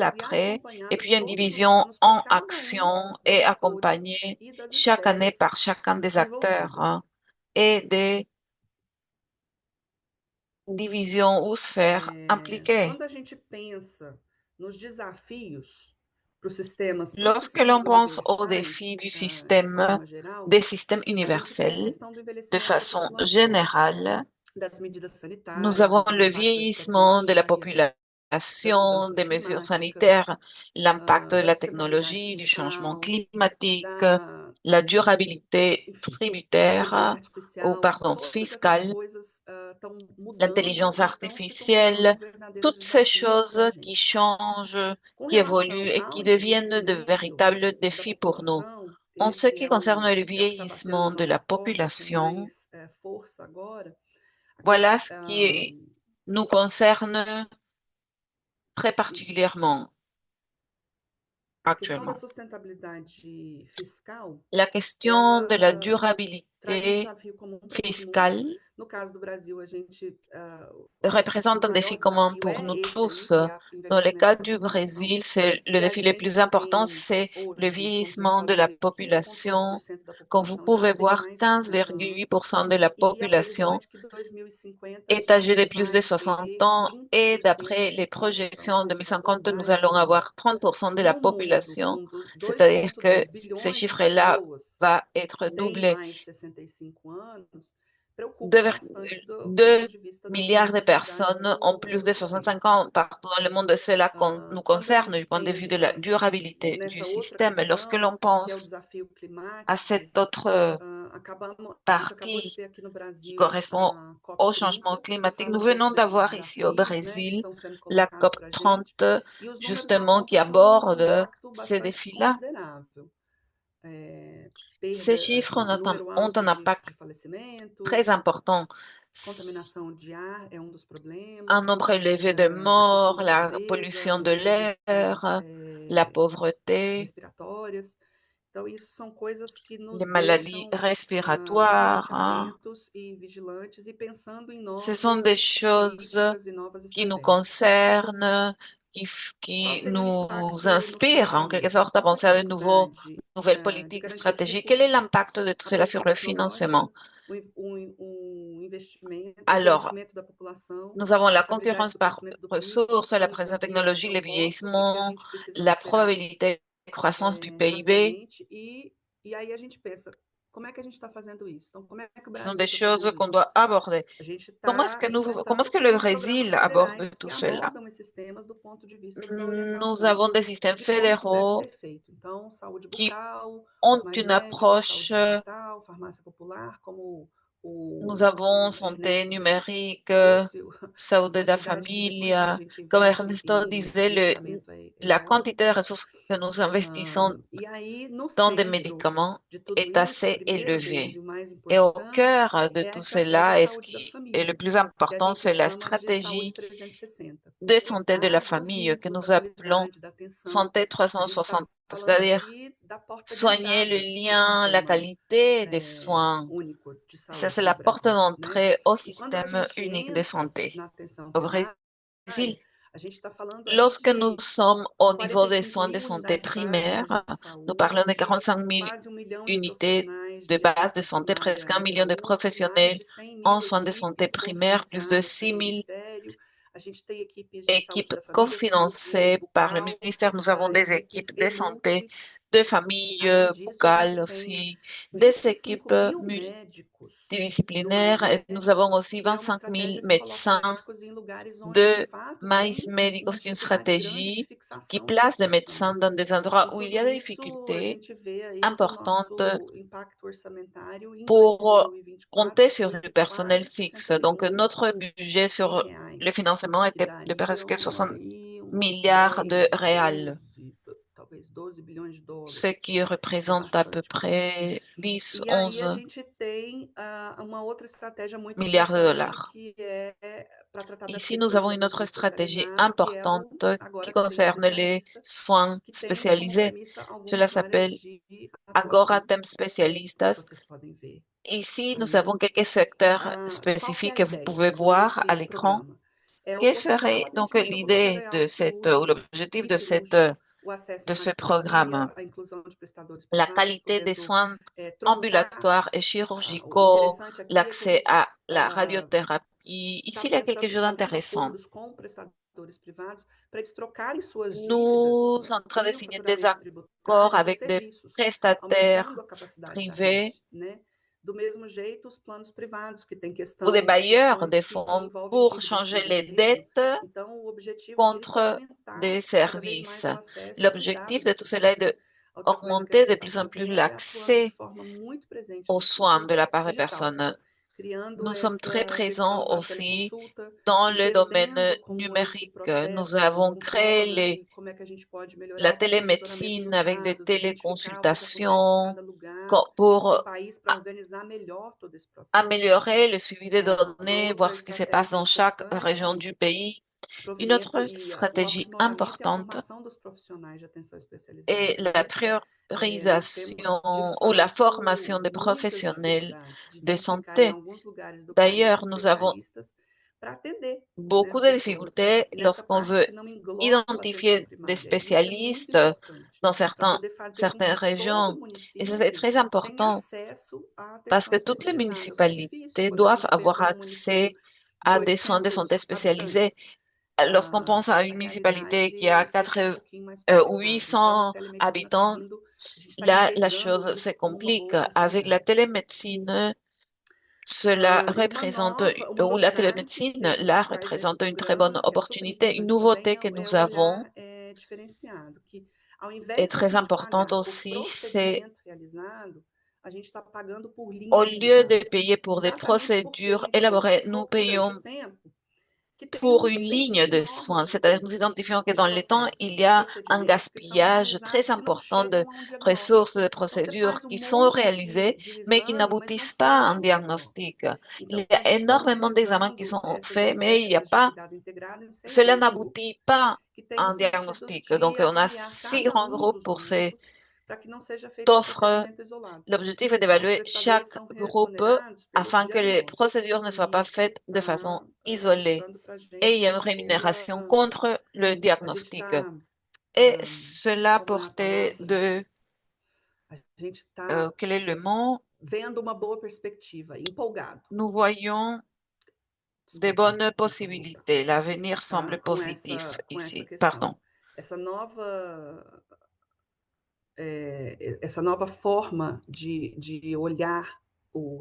e après, et acompanhadas puis une todos os division anos por en cada actions dos et atores accompagnée e das chaque année esferas par chacun des acteurs, envolvidas. et des divisions ou sphères impliquées. Quando a gente pensa nos desafios para os sistemas Lorsque l'on pense aux universais, défis du de système, forma geral, des systèmes a gente tem a universels, questão do de envelhecimento da façon população, générale, das medidas nous sanitárias, avons dos le impactos da vieillissement de la tecnologia, das population, mudanças des mesures climáticas, sanitaires, l'impact de da la sustentabilidade technologie, du changement fiscal, climatique, da, la durabilité enfim, inteligência tributaire, ou artificial, pardon, todas essas fiscale, coisas estão mudando l'intelligence e estão se tornando artificielle, verdadeiros toutes ces desafios para a choses qui gente. changent, Com qui évoluent relação et ao qui deviennent de envelhecimento véritables da défis pour nous. população, En ce esse qui concerne le é o que está batendo vieillissement na de nossa la porta com population, mais força agora, voilà ce qui nous concerne très particulièrement a questão da actuellement. sustentabilidade fiscal, La question ela de la traz um durabilité desafio comum para todo mundo. fiscale No caso do Brasil, représente o un défi maior commun desafio pour é nous esse aí, tous. que é o Dans le envelhecimento cas da du população. Brésil, c'est le E a défi le plus gente important, tem c'est le hoje, nos países vieillissement de la estados, population. 15,8% da Comme vous população já pouvez tem voir, mais de 60 anos, 15,8% de la e a previsão é population de que 2050 a est âgée de gente plus de vai 60 ter ans et 30% d'après les da população, ou projections en seja, vai 2050, nous dobrar allons esse número. avoir 30% de la No mundo, population, com c'est-à-dire que 2,2 ce bilhões de chiffre-là pessoas va être bem doublé. mais de 65 anos, preocupa bastante do ponto 2 de vista da milliards de sustentabilidade personnes ont do plus de orçamento. 65 ans partout dans le monde. Cela nous Quando a concerne gente du point de vue de la pensa durabilité du nessa outra système. Lorsque questão, l'on que é o pense desafio à climático, cette autre a gente acabou de partie ter aqui no qui Brasil correspond a au changement COP30, que climatique, fala nous um pouco venons desses d'avoir ici au desafios, né, que Brésil estão sendo la colocados COP para a gente, 30, e os números justement, qui apontam para um aborde impacto ces bastante défis-là. considerável. Ces Perda, chiffres número ont alto un de impact falecimentos, très important. contaminação de ar é um dos Un problemas, nombre élevé de a questão morts, da la pobreza, pollution de doenças l'air, la pauvreté, respiratórias. Então, isso são coisas que les nos maladies deixam respiratoires, bastante hein. atentos e vigilantes e pensando em Ce sont novas des choses políticas e novas qui nous estratégias. concernent, Qual qui seria o nous impacto no inspirent en quelque financiamento? sorte à Alta penser à de dificuldade nouvelles de politiques garantia de stratégiques. Quel est recursos, l'impact de tout a cela sur pressão le tecnológica, financement? um Alors, nous avons la concurrence par ressources, la présence de technologie, le vieillissement, la probabilité de croissance du PIB. Ce sont des choses qu'on doit aborder. Comment est-ce que le Brésil aborde tout cela? Nous avons des systèmes fédéraux qui ont une approche. Nous avons santé numérique, saúde de la familia. Comme Ernesto disait, la quantité de ressources que nous investissons dans des médicaments est assez élevée. Et au cœur de tout cela, ce qui est le plus important, c'est la stratégie de santé de la famille que nous appelons santé 360, c'est-à-dire soigner le lien, la qualité des soins. Ça, c'est la porte d'entrée au système unique de santé. Au Brésil, lorsque nous sommes au niveau des soins de santé primaire, nous parlons de 45 000 unités de base de santé, presque 1 million de professionnels en soins de santé primaire, plus de 6 000 équipes cofinancées par le ministère. Nous avons des équipes de santé, de famille buccale aussi, des équipes multidisciplinaires. Et nous avons aussi 25 000 médecins de Mais Médicos, une stratégie qui place des médecins dans des endroits où il y a des difficultés importantes pour compter sur le personnel fixe. Donc, notre budget sur le financement était de presque 60 milliards de réals, ce qui représente à peu près 10-11 milliards de dollars. Ici, nous avons une autre stratégie importante qui concerne les soins spécialisés. Cela s'appelle Agora Tem Specialistas. Ici, nous avons quelques secteurs spécifiques que vous pouvez voir à l'écran. Quelle serait donc l'idée de ou l'objectif de ce programme? La qualité des soins ambulatoires et chirurgicaux, l'accès à la radiothérapie. Ici, il y a quelque chose d'intéressant. Nous sommes en train de signer des accords avec des prestataires privés ou des bailleurs de fonds pour changer les dettes contre des services. L'objectif de tout cela est d'augmenter de plus en plus l'accès aux soins de la part des personnes. Nous sommes très présents aussi dans le domaine numérique. Nous avons créé la télémédecine avec des téléconsultations pour améliorer le suivi des données, voir ce qui se passe dans chaque région du pays. Une autre stratégie importante est la priorisation ou la formation des professionnels de santé. D'ailleurs, nous avons beaucoup de difficultés lorsqu'on veut identifier des spécialistes dans certaines régions. Et ça, c'est très important parce que toutes les municipalités doivent avoir accès à des soins de santé spécialisés. Lorsqu'on pense à une municipalité qui a 800 habitants, là, la chose se complique. Avec la télémédecine, cela représente, ou la télémédecine, là, représente une très bonne opportunité. Une nouveauté que nous avons est très importante aussi, c'est au lieu de payer pour des procédures élaborées, nous payons pour une ligne de soins, c'est-à-dire nous identifions que dans le temps, il y a un gaspillage très important de ressources, de procédures qui sont réalisées, mais qui n'aboutissent pas à un diagnostic. Il y a énormément d'examens qui sont faits, mais cela n'aboutit pas à un diagnostic. Donc, on a 6 grands groupes pour ces offres. L'objectif est d'évaluer chaque groupe afin que les procédures ne soient pas faites de façon isolée et il y a une rémunération contre le diagnostic. Et cela portait quel est le mot? vendo uma boa perspectiva, empolgado. Nous voyons des bonnes possibilités. L'avenir semble positif Com essa ici. questão. Pardon. Essa nova forma de olhar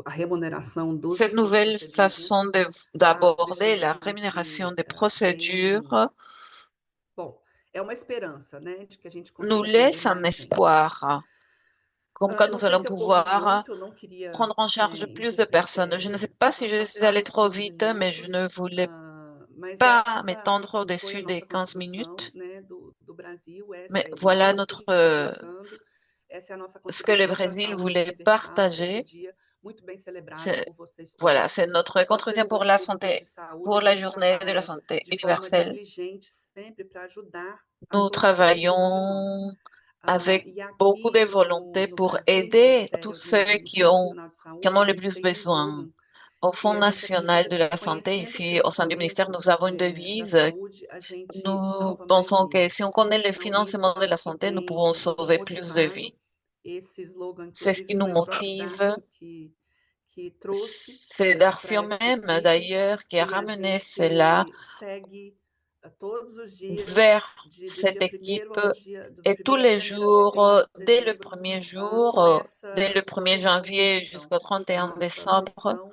a remuneração dos Cette nouvelle procedimentos, façon d'aborder la rémunération des procédures bom, é uma esperança, né, de que a gente nous consiga atender laisse un mais gente. espoir, comme quoi Eu não nous sei allons se eu corri pouvoir muito, eu não queria, prendre en charge plus de personnes. Je ne sais pas si je suis passar allée dos trop 15 vite, mais je ne minutos, voulais mas pas essa m'étendre foi a au-dessus des nossa 15 Constituição, minutes. né, do Brasil, essa Mais é a ideia, voilà isso que a gente está passando, essa é a nossa ce que le contribuição para a Brésil saúde voulait universal, esse partager. dia muito bem celebrado C'est- por vocês Voilà, todos. c'est notre Enquanto vocês contribution pour estão la despreocupados santé, de saúde, pour a la gente journée de la trabalha santé de forma universelle. diligente sempre para ajudar a Nous todos que precisam de nós. travaillons avec E beaucoup de aqui volonté no pour Brasil, no aider tous Ministério, ceux no Centro Nacional de qui en Saúde, ont a le gente plus tem um besoin. slogan Au que Fonds a gente national acredita de que la santé, conhecendo ici esse au sein du ministère, equipamento nous avons une da devise. saúde, a gente Nous salva mais pensons que si vidas. on connaît le Então, isso financement de la que santé, nous tem pouvons nos sauver plus de motivado, vies. esse slogan, C'est ce qui inclusive, nous foi o próprio motive. Darcy que trouxe C'est para Darcio essa même, equipe, d'ailleurs, qui a e a ramené cela gente segue todos os dias, vers do cette dia 1º équipe ao dia, do et tous 1º de les janeiro até jours, 31 de dès le dezembro, premier jour, dès le com 1er essa janvier contribuição. jusqu'au A 31 nossa décembre. missão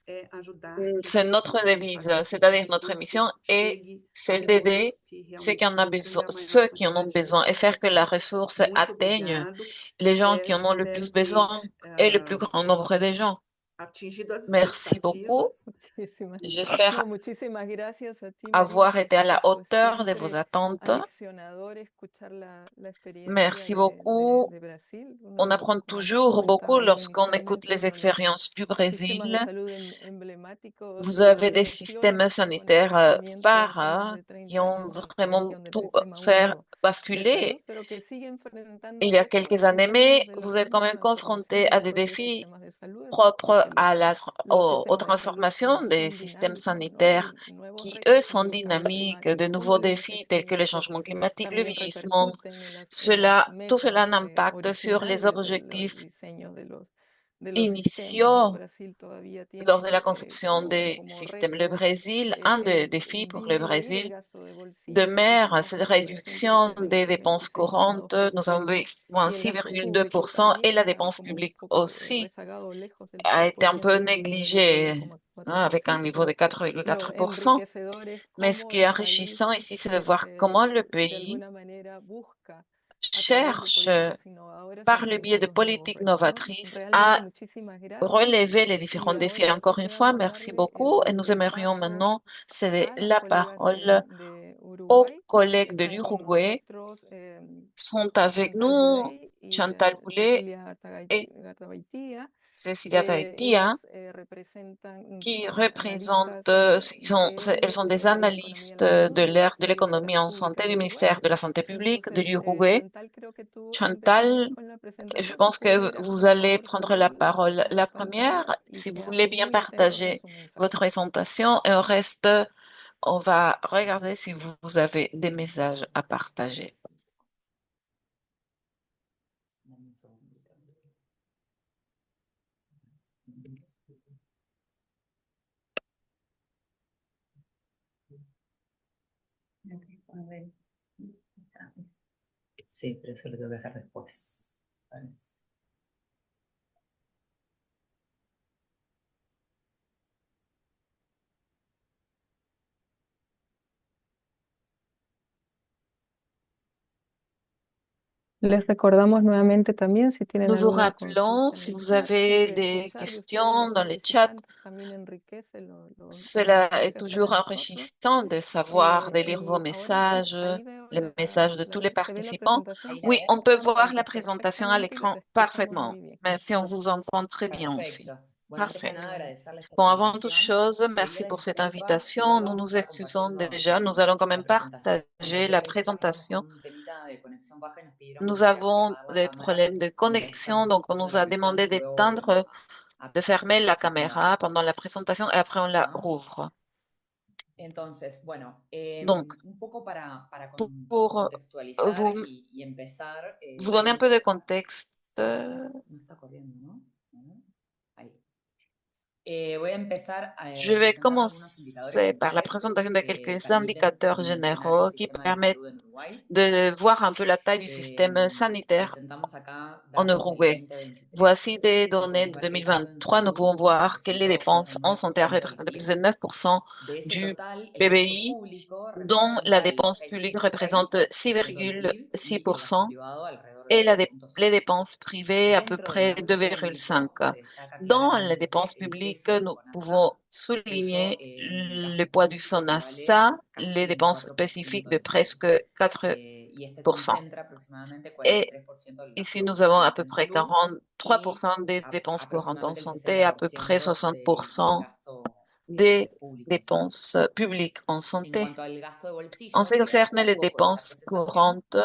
é ajudar quem C'est notre precisa, né? devise, Fazer com que c'est-à-dire esse notre recurso mission est chegue a celle todos d'aider que ceux qui realmente en ont precisam e besoin, a maior ceux qui en ont quantidade de besoin et faire que pessoas. la ressource Muito atteigne obrigado. les gens qui en ont le Espero plus ter besoin et le plus grand nombre de gens. atingido as Merci beaucoup. expectativas. Muchísimas, J'espère no, muchísimas gracias a ti, avoir María. été à la Pues hauteur de vos siempre attentes. aleccionador escuchar la experiencia Merci beaucoup. de Brasil. On Uno, apprend como toujours beaucoup comentaba yo lorsqu'on écoute inicialmente, les uno de los expériences du sistemas de Brésil. salud emblemáticos Vous avez y des emociona systèmes con el sanitaires cumplimiento phares hace más de qui 30 ont años de la vraiment creación del tout Sistema fait Único de Salud, basculer pero que sigue enfrentando il y a retos quelques années, sinónimos mais de la vous êtes quand misma même transformación confrontés de à los des propios défis sistemas de salud, propres porque à los aux sistemas de salud transformations des son systèmes dinámicos, ¿no? Hay sanitaires nuevos qui, eux, retos sont como el cambio dynamiques, de climático, nouveaux el défis tels que le envejecimiento, changement climatique, le también vieillissement. repercuten en las Tout cela a un metas impact sur les originales del objectifs diseño de los sistemas, ¿no? initiaux Brasil todavía lors de la tiene construction des como systèmes. Le reto Brésil, un des défis pour le disminuir el Brésil, gasto de de bolsillo, que mer, somos c'est de una población que réduction tiene des el dépenses courantes. Nous avons 26,2%, besoin y el gasto público 6,2% et también la está dépense como un publique poco aussi rezagado, lejos del a été un peu 6% y reducido al négligé, hein, avec un 1,4%, niveau de pero lo 4,4%. enriquecedor es Mais ce cómo qui est el país enrichissant ici, c'est de voir comment le de pays alguna manera busca a través de cherche, políticas innovadoras par le biais enfrentar de los nuevos politiques retos, ¿no? novatrices, Realmente à muchísimas gracias. relever les Y différents défis. ahora Encore une fois, quisiéramos merci darle beaucoup et el nous aimerions paso maintenant céder a las la colegas parole de aux Uruguay. collègues de Están con l'Uruguay. nosotros Sont avec Chantal nous Boulay y Chantal Boulet Cecilia et Gartabaitia. Cecilia Tahitía, Ellas representan, qui son représentent, analistas elles del sont des Ministerio de Economía de analystes la Salud de del l'ère de Ministerio de l'économie Salud en Pública santé de du Uruguay. ministère de la Santé publique de Entonces, l'Uruguay. Chantal, creo que tú Chantal, empezarías con la je presentación. Si pense que pudieras, vous por allez favor, prendre la subir parole la la première, pantalla y si vous voulez quedamos bien muy atentos a partager su mensaje. votre présentation et au reste, on va regarder si vous avez des messages à partager. Sí, pero eso lo tengo que dejar después. Parece. Les recordamos nuevamente también si tienen Nous vous alguna rappelons, consulta en si el vous chat, avez siempre des escuchar de ustedes questions los dans le chat, participantes también enriquece los cela est mensajes para toujours nosotros. enrichissant de savoir, de lire vos Y ahora sí, messages, ahí veo les messages de tous les se ve la participants. presentación Oui, on peut voir la pantalla présentation à perfectamente y los l'écran escuchamos parfaitement. muy bien. Merci, on vous entend très bien aussi. Perfecto. Bueno, antes que Parfait. nada, agradecerles por Bon, la avant toute invitación. chose, merci Pedirles pour cette disculpas. invitation. Igual Nous vamos nous a estar excusons compartiendo déjà. Nous allons quand même la presentación, partager pero la hoy estamos présentation. con un temita de conexión baja y nos pidieron Nous que avons apagar la des cámara problèmes de mientras connexion, estamos donc on haciendo nous la a presentación demandé y luego d'éteindre, volvemos de fermer la caméra nuevamente. pendant la présentation et après on la ¿No? rouvre. Entonces, bueno, Donc, un poco para pour contextualizar vous, y empezar. vous donner un peu de contexte, No está corriendo, ¿no? Je vais commencer par la présentation de quelques indicateurs généraux qui permettent de voir un peu la taille du système sanitaire en Uruguay. Voici des données de 2023. Nous pouvons voir que les dépenses en santé représentent plus de 9% du PBI, dont la dépense publique représente 6,6% et les dépenses privées à peu près 2,5%. Dans les dépenses publiques, nous pouvons souligner le poids du SONASA, les dépenses spécifiques de presque 4%. Et ici, nous avons à peu près 43% des dépenses courantes en santé, à peu près 60% des dépenses publiques en santé. En ce qui concerne les dépenses courantes,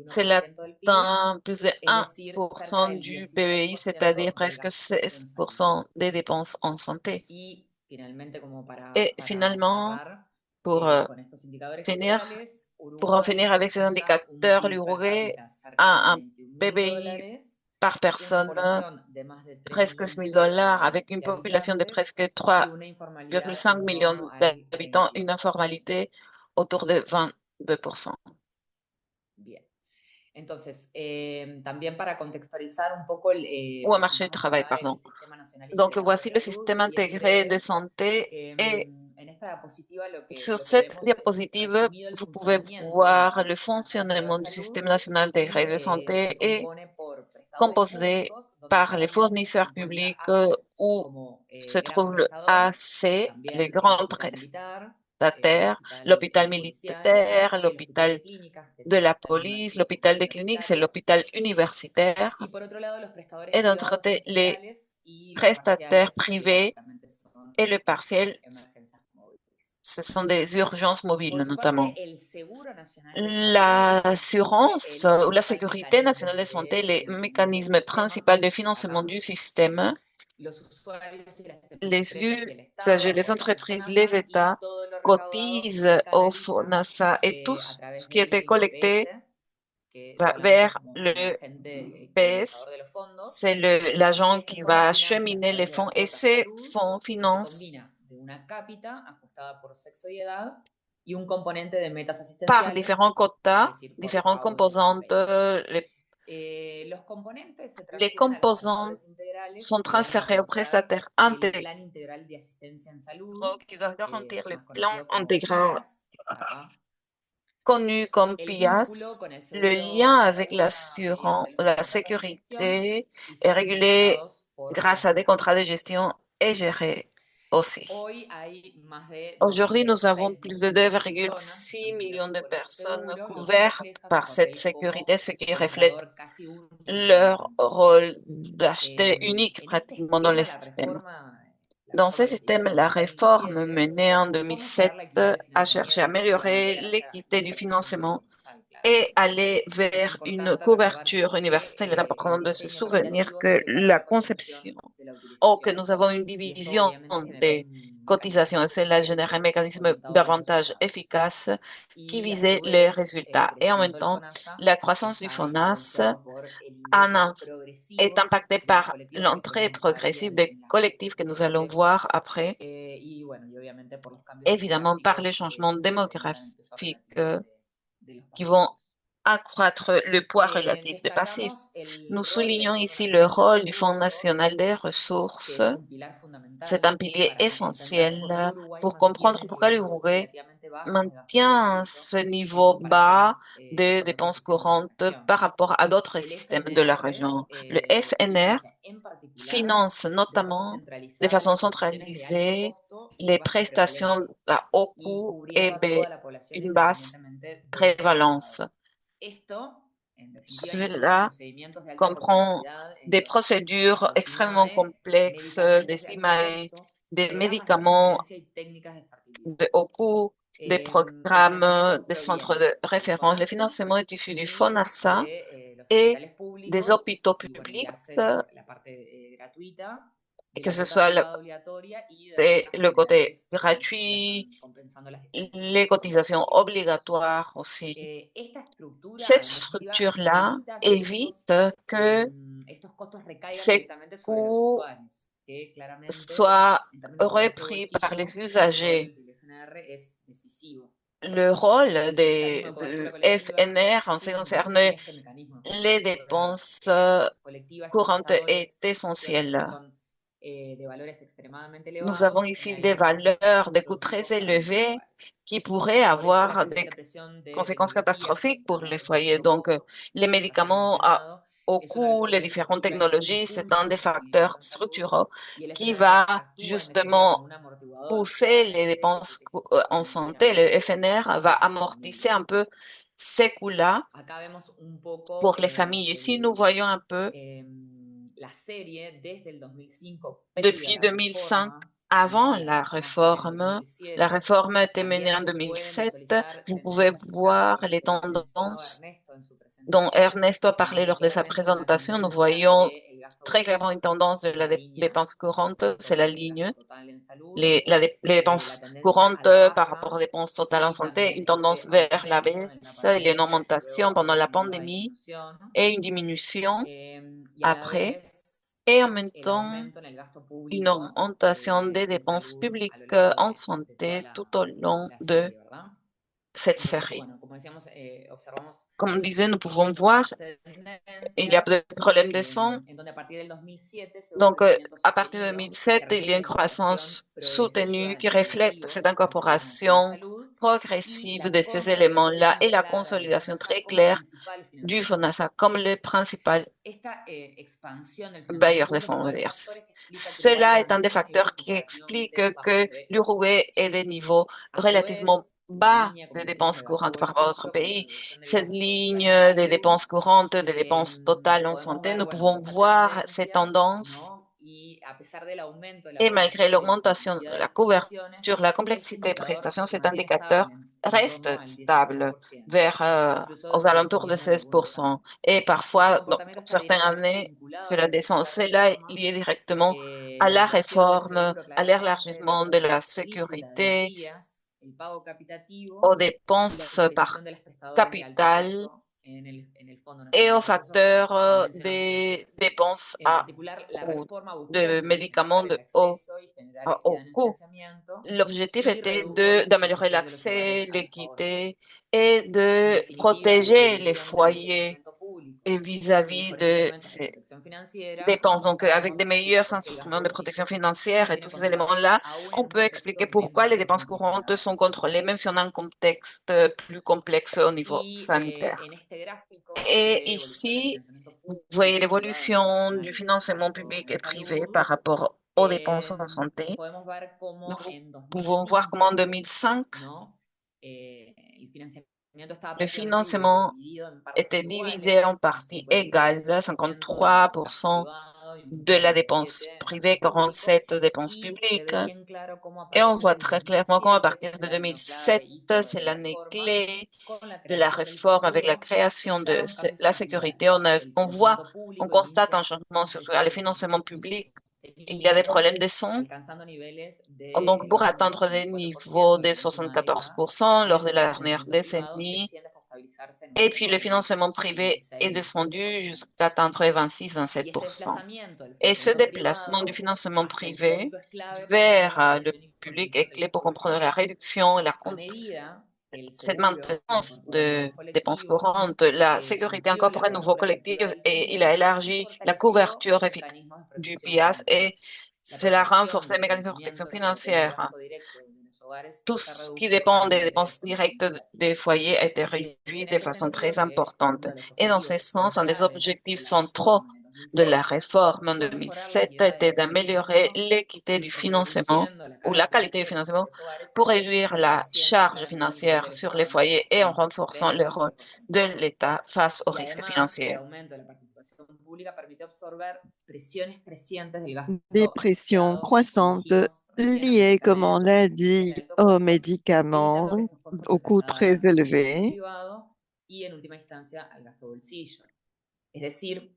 cela atteint plus de 1% du PBI, c'est-à-dire presque 16% des dépenses en santé. Et finalement, pour en finir avec ces indicateurs, l'Uruguay a un PBI par personne presque $1,000 avec une population de presque 3,5 millions d'habitants, une informalité autour de 22%. Ou un marché du travail, pardon. Donc, voici le système intégré de santé et sur cette diapositive, vous pouvez voir le fonctionnement du système national intégré de santé et composé par les fournisseurs publics où se trouve le AC, les grands prestataires, l'hôpital militaire, l'hôpital de la police, l'hôpital des cliniques, c'est l'hôpital universitaire. Et d'un autre côté, les prestataires privés et le partiel, ce sont des urgences mobiles notamment. L'assurance ou la sécurité nationale de santé, les mécanismes principaux de financement du système, les usagers, les entreprises, les États cotisent au FONASA et tout ce qui était collecté va vers le PS. C'est l'agent qui va acheminer les fonds et ces fonds financent par différents quotas, différentes composantes. Les composantes sont transférées aux prestataires intégraux qui doivent garantir le plan intégral connu comme PIAS. Le lien avec l'assurance, la sécurité est régulé grâce à des contrats de gestion et géré aussi. Aujourd'hui, nous avons plus de 2,6 millions de personnes couvertes par cette sécurité, ce qui reflète leur rôle d'acheter unique pratiquement dans le système. Dans ce système, la réforme menée en 2007 a cherché à améliorer l'équité du financement et aller vers une couverture universelle. Il est important de se souvenir que la conception ou que nous avons une division des cotisations, cela génère un mécanisme davantage efficace qui visait les résultats. Et en même temps, la croissance du FONAS est impactée par l'entrée progressive des collectifs que nous allons voir après, évidemment par les changements démographiques qui vont accroître le poids relatif des passifs. Nous soulignons ici le rôle du Fonds national des ressources. C'est un pilier essentiel pour comprendre pourquoi l'Uruguay maintient ce niveau bas de dépenses courantes par rapport à d'autres systèmes de la région. Le FNR finance notamment de façon centralisée les prestations à haut coût et une basse prévalence. Cela comprend des procédures extrêmement complexes, des IMAE, des médicaments de haut coût, des programmes, des centres de référence. Le financement est issu du FONASA et des hôpitaux publics que ce soit le côté gratuit, les cotisations obligatoires aussi. Cette structure-là évite que ces coûts soient repris par les usagers. Le rôle du FNR en ce qui concerne les dépenses courantes est essentiel. Nous avons ici des valeurs, des coûts très élevés qui pourraient avoir des conséquences catastrophiques pour les foyers. Donc, les médicaments au coût, les différentes technologies, c'est un des facteurs structurants qui va justement pousser les dépenses en santé. Le FNR va amortisser un peu ces coûts-là pour les familles. Ici, nous voyons un peu depuis 2005, avant la réforme a été menée en 2007. Vous pouvez voir les tendances dont Ernesto a parlé lors de sa présentation. Nous voyons très clairement une tendance de la dépense courante, c'est la ligne. Les dépenses courantes par rapport aux dépenses totales en santé, une tendance vers la baisse, il y a une augmentation pendant la pandémie et une diminution après, et en même temps une augmentation des dépenses publiques en santé tout au long de cette série. Comme on disait, nous pouvons voir, il y a des problèmes de son. Donc, à partir de 2007, il y a une croissance soutenue qui reflète cette incorporation progressive de ces éléments-là et la consolidation très claire du FONASA comme le principal bailleur de fonds. Cela est un des facteurs qui explique que l'Uruguay ait des niveaux relativement bas de dépenses courantes par rapport à d'autres pays. Cette ligne des dépenses courantes, des dépenses totales en santé, nous pouvons voir ces tendances et malgré l'augmentation de la couverture, la complexité des prestations, cet indicateur reste stable aux alentours de 16%. Et parfois, dans certaines années, cela descend. Cela est lié directement à la réforme, à l'élargissement de la sécurité, aux dépenses par capital et aux facteurs des dépenses de médicaments à haut coût. L'objectif était d'améliorer l'accès, l'équité et de protéger les foyers vis-à-vis de ces dépenses. Donc, avec des meilleurs instruments de protection financière et tous ces éléments-là, on peut expliquer pourquoi les dépenses courantes sont contrôlées, même si on a un contexte plus complexe au niveau sanitaire. Et ici, vous voyez l'évolution du financement public et privé par rapport aux dépenses en santé. Nous pouvons voir comment en 2005, le financement était divisé en parties égales, 53% de la dépense privée, 47% de dépenses publiques. Et on voit très clairement qu'à partir de 2007, c'est l'année clé de la réforme avec la création de la sécurité. On constate un changement sur le financement public. Il y a des problèmes de son. Donc, pour atteindre des niveaux de 74% lors de la dernière décennie, et puis le financement privé est descendu jusqu'à atteindre 26-27%. Et ce déplacement du financement privé vers le public est clé pour comprendre la réduction et cette maintenance de dépenses courantes. La sécurité incorpore un nouveau collectif et il a élargi la couverture du PIAS et cela renforce les mécanismes de protection financière. Tout ce qui dépend des dépenses directes des foyers a été réduit de façon très importante. Et dans ce sens, un des objectifs centraux de la réforme en 2007 était d'améliorer l'équité du financement ou la qualité du financement pour réduire la charge financière sur les foyers et en renforçant le rôle de l'État face aux risques financiers. Des pressions croissantes liées, comme on l'a dit, aux médicaments, aux coûts très élevés. Es decir,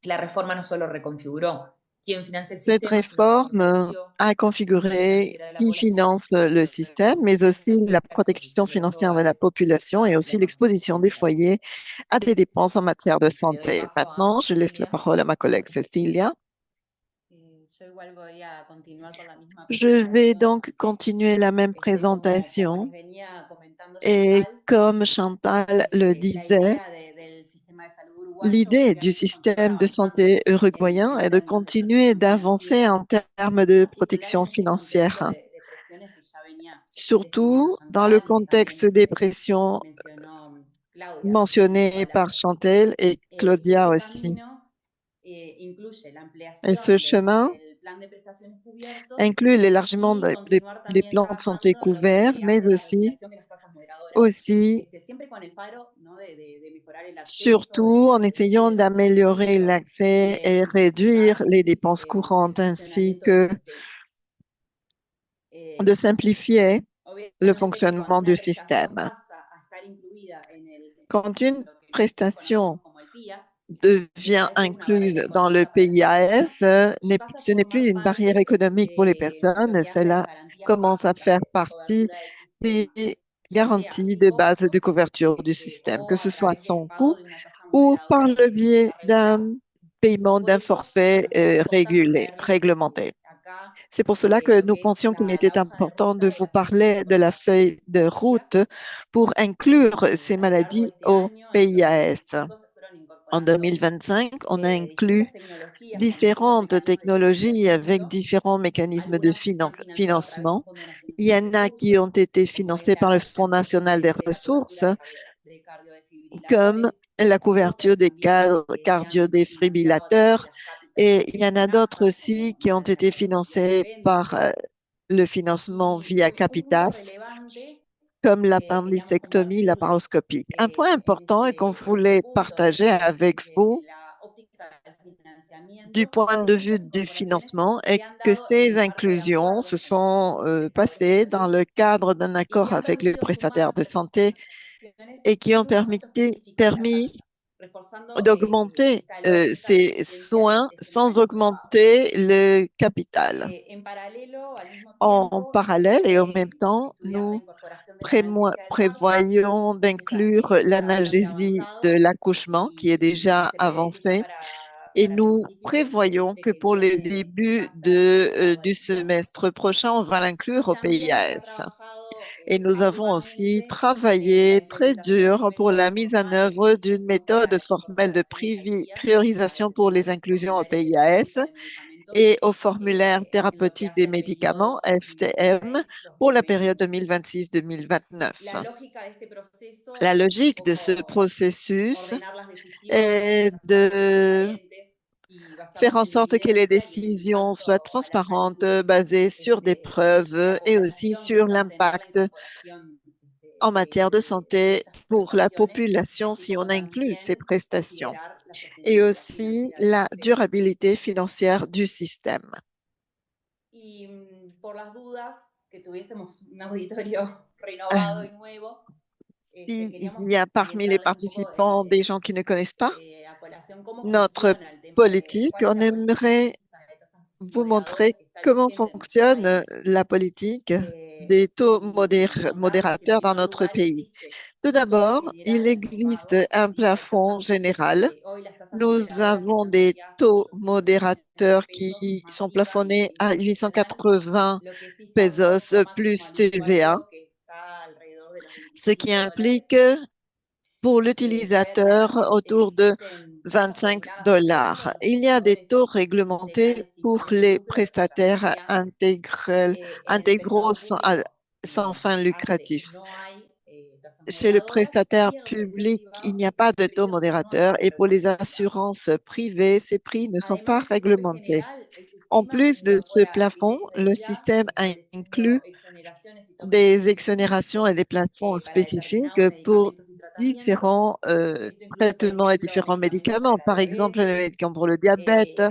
la reforma no solo reconfiguró quién financia el Cette sistema, si el réforme comercio, a si configuré financiera de la qui población, finance le système, mais aussi la protection exposición de los financière de la hogares population et a aussi la l'exposition emergencia des sanitaria. foyers à des dépenses en matière de Le doy santé. paso a Maintenant, je laisse la Cecilia. parole à ma collègue Cécilia. Yo igual voy a continuar con la misma Je vais presentación. donc continuer la même Como présentation. les venía comentando Et Chantal, comme Chantal le la disait, idea del sistema de salud uruguayo l'idée du obviamente es continuar système de avanzando santé uruguayen en est de términos de continuer protección d'avancer financiera, en termes de protection particularmente en un contexto financière, de presiones que ya venía describiendo surtout dans le Chantal, que contexte también des pressions mencionó Claudia junto mentionnées a par Laura. Chantal et Claudia Este aussi. camino incluye la Et ce ampliación chemin del plan de prestaciones cubiertos inclut l'élargissement y continuar des también plans de santé trabajando en lo couverts, que mais hace la regulación de las tasas moderadoras, aussi siempre con el faro, ¿no? de mejorar el acceso, surtout en de essayant reducir el d'améliorer desequilibrio l'accès y de et réduire simplificar les dépenses el courantes ainsi funcionamiento del que sistema. de simplifier le Obviamente que cuando fonctionnement una du prestación système. pasa a estar incluida Quand en une lo que nosotros prestation conocemos como el PIAS, devient deja de ser una incluse barrera dans le económica para las PIAS, personas y pasa a ce n'est plus formar une barrière parte économique pour les de lo personnes, que hace las cela garantías commence à básicas faire de partie cobertura del sistema, des ya sea garanties sin de base de costo couverture du système, o que a ce soit través del sans pago coût de una tasa ou par moderadora le que ya biais está regulada. d'un paiement Por d'un eso forfait nos parece importante réglementé. acá C'est pour cela que lo nous que es pensions qu'il la était hoja de important de ruta de vous las parler de la feuille de route patologías. pour inclure ces A lo largo de maladies este au año, en el PIAS. 2025, se fueron En incorporando 2025, on a inclus distintas tecnologías con distintos différentes mecanismos de technologies avec financiamiento. différents mécanismes de Algunas se han financiado a través del financement. Fondo Il y Nacional de en a qui ont Recursos, été como es financés par le Fonds la national des de la ressources, cobertura de comme cardiodefibriladores la y couverture otras des también se han financiado a través de cardiodéfibrillateurs. las cápitas Et il y en a de d'autres NASA, aussi como qui ont la été transfusión de financés par apéndice. le financement Y via un punto Capitas, relevante comme que queríamos l'appendicectomie, compartirles laparoscopie. Un point important et qu'on en este voulait punto partager avec desde vous la óptica del du financiamiento point es de que vue estas du incorporaciones financement se est han que dado en ces el marco de inclusions se acuerdos con los sont prestadores de passées dans salud le cadre d'un y que accord han avec les permitido sumar prestataires de santé prestaciones et qui ont en un costo específico de la permis tasa, reforzando d'augmenter esta lógica de ces eficiencia soins de este sans mecanismo de pago. augmenter le capital. En paralelo, al mismo En tiempo, se parallèle et en même quiere temps, estudiar la nous incorporación de la analgesia del parto, prévoyons d'inclure eso está bastante l'analgésie de avanzado l'accouchement qui est déjà se prevé que ya avancée. Et para nous principios prévoyons de que que pour le viene début va a estar incorporado du al PIAS. semestre prochain, on va l'inclure Y au también se ha PIAS. trabajado Et nous avons aussi arduamente en la travaillé très implementación de un dur pour la método mise en formal de œuvre d'une priorización para méthode las formelle de incorporaciones al PIAS priorisation pour les y inclusions au formularios de PIAS terapéutica de medicamentos et au formulaire en lo que thérapeutique hace des al médicaments, periodo FTM, pour la période 2016-2020. 2026-2029. La lógica de este proceso La es un logique de ce poco processus ordenar las decisiones, est hacerlas de transparentes y faire basarlas en en sorte que les evidencia y en el décisions soient impacto a la transparentes, salud basées sur des de preuves la et aussi población que sur pueda obtener la l'impact incorporación en matière de de santé estas pour la prestaciones, population así si on como inclut ces también prestations considerar la et sostenibilidad aussi financiera del la sistema. durabilité financière du système. Y por las dudas que tuviésemos un auditorio renovado y nuevo, S'il queríamos y a también parmi les traerles un poco participants des gens qui ne connaissent pas a colación cómo notre funciona el tema de politique, cuál es on la política aimerait de tasas vous moderadoras montrer que está comment vigente en nuestro fonctionne país. la politique des taux Y contarles que en modérateurs dans primer notre lugar pays. existe Tout un tope d'abord, il general de existe pago un y las plafond tasas, général. hoy las tasas Nous moderadoras avons están des regidas taux por 879 modérateurs pesos qui sont masiva plafonnés y à convencional, 880 lo que fija un pesos costo máximo plus al TVA, usuario que está alrededor de los ce qui 25 dólares. implique pour Cabe aclarar l'utilisateur que autour de existen tasas 25 reguladas también para dollars. los Il y a des prestadores taux réglementés integrales sin pour fines de les lucro que se prestataires llamaría en el intégraux prestador público sans fin ACE. lucratif. No hay tasas Chez le moderadoras prestataire y en los seguros public, il privados n'y a están pas de taux prohibidos, pero no hay modérateur et pour les programación de pago. assurances privées, ces prix ne sont pas Además de este tope réglementés. general, el En sistema plus de ce incorpora plafond, le inequidad système inclut estableciendo exoneraciones y topes des exonérations et específicos des plafonds para spécifiques determinados pour medicamentos y tratamientos. différents Esto incluye, por traitements et ejemplo, différents medicamentos para médicaments. la Par exemple, le diabetes, médicament pour le diabète,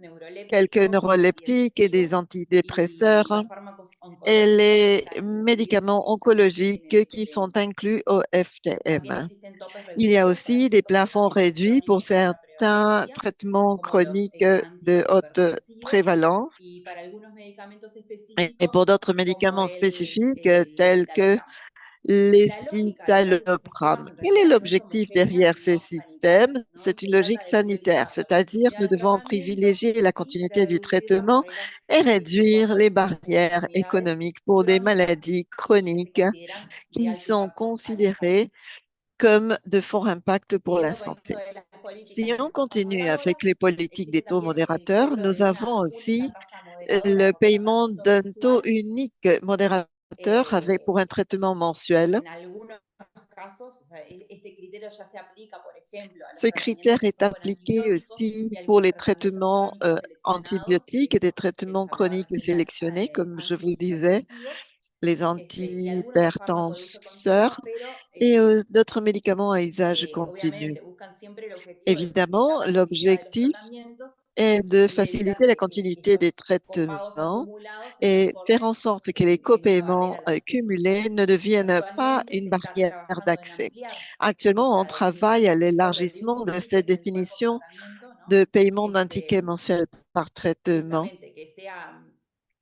algunos quelques neurolépticos y neuroleptiques et des antidepresivos y antidépresseurs los fármacos et oncológicos les están médicaments explícitos oncologiques en el qui FTM. sont inclus au También FTM. existen topes Il y a reducidos para aussi des ciertos plafonds tratamientos réduits pour crónicos de alta certains prevalencia, traitements como los chroniques de haute antihipertensivos, prévalence y para algunos medicamentos et específicos, pour d'autres como médicaments spécifiques el tels que citalopram. les La lógica de estos citalopram. sistemas en Quel est realidad no es l'objectif homogénea derrière ni ces no sanitaria, systèmes? ¿no? C'est Se une logique trata de sanitaire, priorizar la c'est-à-dire efectividad nous del devons tratamiento privilégier la y continuité du reducir las traitement barreras et y réduire costos les en las barrières enfermedades économiques pour des crónicas maladies que se chroniques consideran de qui alto sont impacto a la salud. considérées comme de fort impact pour la Siguiendo con esto santé. de las Si políticas que on pasamos continue ahora, avec les politiques existe des taux también el modérateurs, cobro de nous avons una única aussi tasa moderadora le por paiement tratamiento d'un taux mensual unique modérateur avec, pour un traitement mensuel. en algunos casos, o sea, este criterio ya se aplica, por ejemplo, a los Ce tratamientos critère que est son con appliqué antibióticos aussi y pour algunos les tratamientos traitements crónicos seleccionados, antibiotiques et des que traitements les acabo de chroniques mencionar, sélectionnés, comme je vous disais, antihipertensivos, les y algunos fármacos de uso continuo, antihypertenseurs pero et d'autres médicaments à usage continu. obviamente buscan siempre el objetivo de Évidemment, facilitar la continuidad de los l'objectif tratamientos est de y evitar faciliter la que continuité des estos copagos traitements acumulados se et faire en transformen sorte que les en una barrera copaiements al acceso. cumulés ne deviennent pas Actualmente une se está barrière trabajando en d'accès. ampliar Actuellement, on la definición travaille à de este tope de l'élargissement un de cette ticket mensual por définition tratamiento, ¿no? de paiement d'un ticket mensuel par traitement Justamente que sea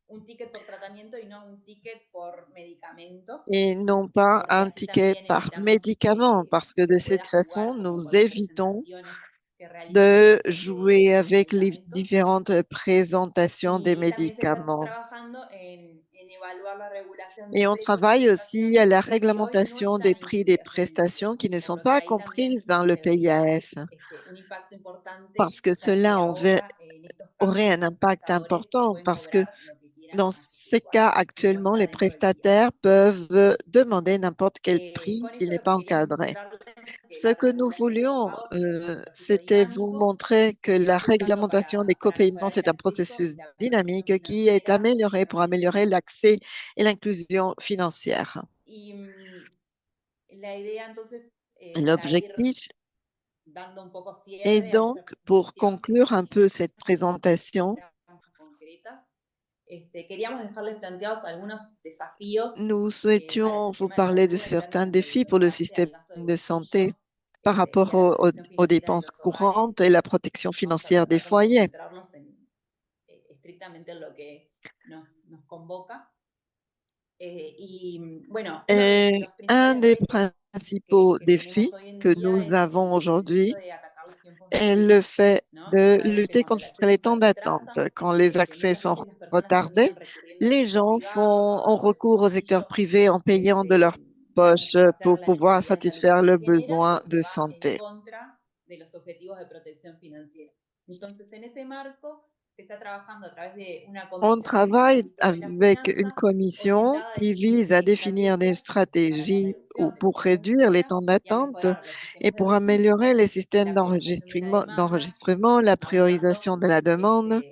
un ticket por tratamiento y no un ticket por medicamento, et non pas porque un así ticket también par evitamos médicament, parce que se de pueda cette jugar façon, como nous con las évitons presentaciones que realicen de los jouer avec les medicamentos. différentes présentations des Y también se está médicaments. trabajando en evaluar la regulación de Et on precios y travaille aussi à prestaciones la que hoy no réglementation des están prix des incluidas en el prestations IPS, qui ne por sont lo que pas ahí también comprises dans le se vería PIAS, un impacto importante, parce que ya que cela ahora en estos aurait casos un los impact prestadores important, pueden parce que cobrar lo que quieran dans así ces igual, cas, si no actuellement, está les dentro del IPS. prestataires peuvent demander n'importe quel prix Con s'il esto n'est lo que pas queríamos encadré. mostrarles que Ce la que nous regulación de voulions, copagos es un proceso c'était vous dinámico montrer que que se la está usando réglementation des para copaiements, mejorar el c'est un acceso y processus la participación dynamique qui est financiera de amélioré las pour améliorer personas. l'accès et l'inclusion financière. Y la idea entonces, para ir L'objectif dando un poco est cierre a donc, nuestra pour presentación conclure un peu cette en présentation, cifras concretas, queríamos dejarles planteados algunos desafíos nous para el souhaitions vous sistema de parler de salud en certains términos de défis pour le endeudarse système al gasto de de santé bolsillo par y rapport a la protección aux financiera de dépenses los hogares. courantes et la protection Vamos a financière des tratar de foyers. concentrarnos estrictamente en lo que nos convoca. Y bueno, uno de Et los un principales des retos principaux que tenemos défis hoy en que día nous es avons el hecho aujourd'hui de atacar los tiempos de est espera, le fait ¿no? Ya de sabemos que lutter cuando el contre les acceso se temps d'attente. retrasa, Quand les que accès muchas sont veces las personas retardés, terminan recurriendo al les sector gens privado, ont pagando por ese recours au secteur servicio, privé en payant de leur para poche satisfacer pour las pouvoir necesidades de salud satisfaire que le genera, besoin pero que de va en santé. contra de los objetivos de protección financiera. Entonces, en ese marco, se está trabajando a través de una On comisión del travaille Ministerio de la avec une Finanza commission orientada a qui definir vise à définir des estrategias para la stratégies reducción de pour los tiempos de réduire les espera temps y a d'attente mejorar los et sistemas de pour améliorer registro, les systèmes la priorización de la demanda, d'enregistrement, la avanzando priorisation de la demande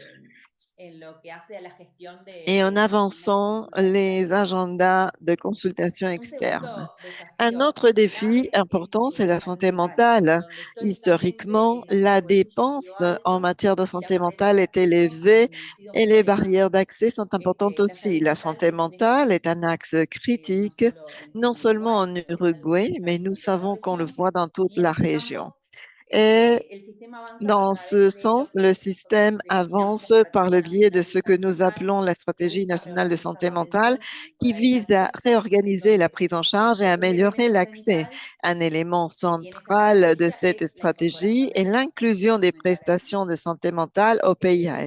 en lo que hace a la gestión et en de los informes de avançant consulta les externa. agendas de consultation Un externe. segundo Un desafío autre défi clave es important, c'est la la salud santé mental, mentale. donde históricamente Historiquement, el gasto la de bolsillo ha sido dépense en alto matière de y las santé barreras mentale de est acceso han élevée disminuido et muy les barrières radicalmente. d'accès sont importantes La aussi. salud La mental santé es un hecho mentale est un axe no critique, solo non en seulement Uruguay, en sino que es algo Uruguay, mais sistémico nous en toda la savons qu'on le región. voit dans toute Y en la este région. campo, Et el sistema avanza a dans ce través de sens, lo le que nosotros système avance denominamos par Estrategia le biais de Nacional de ce que Salud nous Mental, appelons la que stratégie busca nationale de reorganizar santé la mentale, atención qui para el vise à acceso. réorganiser la Entonces, prise en charge et un améliorer elemento l'accès. central Un élément que tiene esta central de estrategia cette es la stratégie incorporación de est prestaciones de l'inclusion salud des mental al prestations IPS, de santé mentale au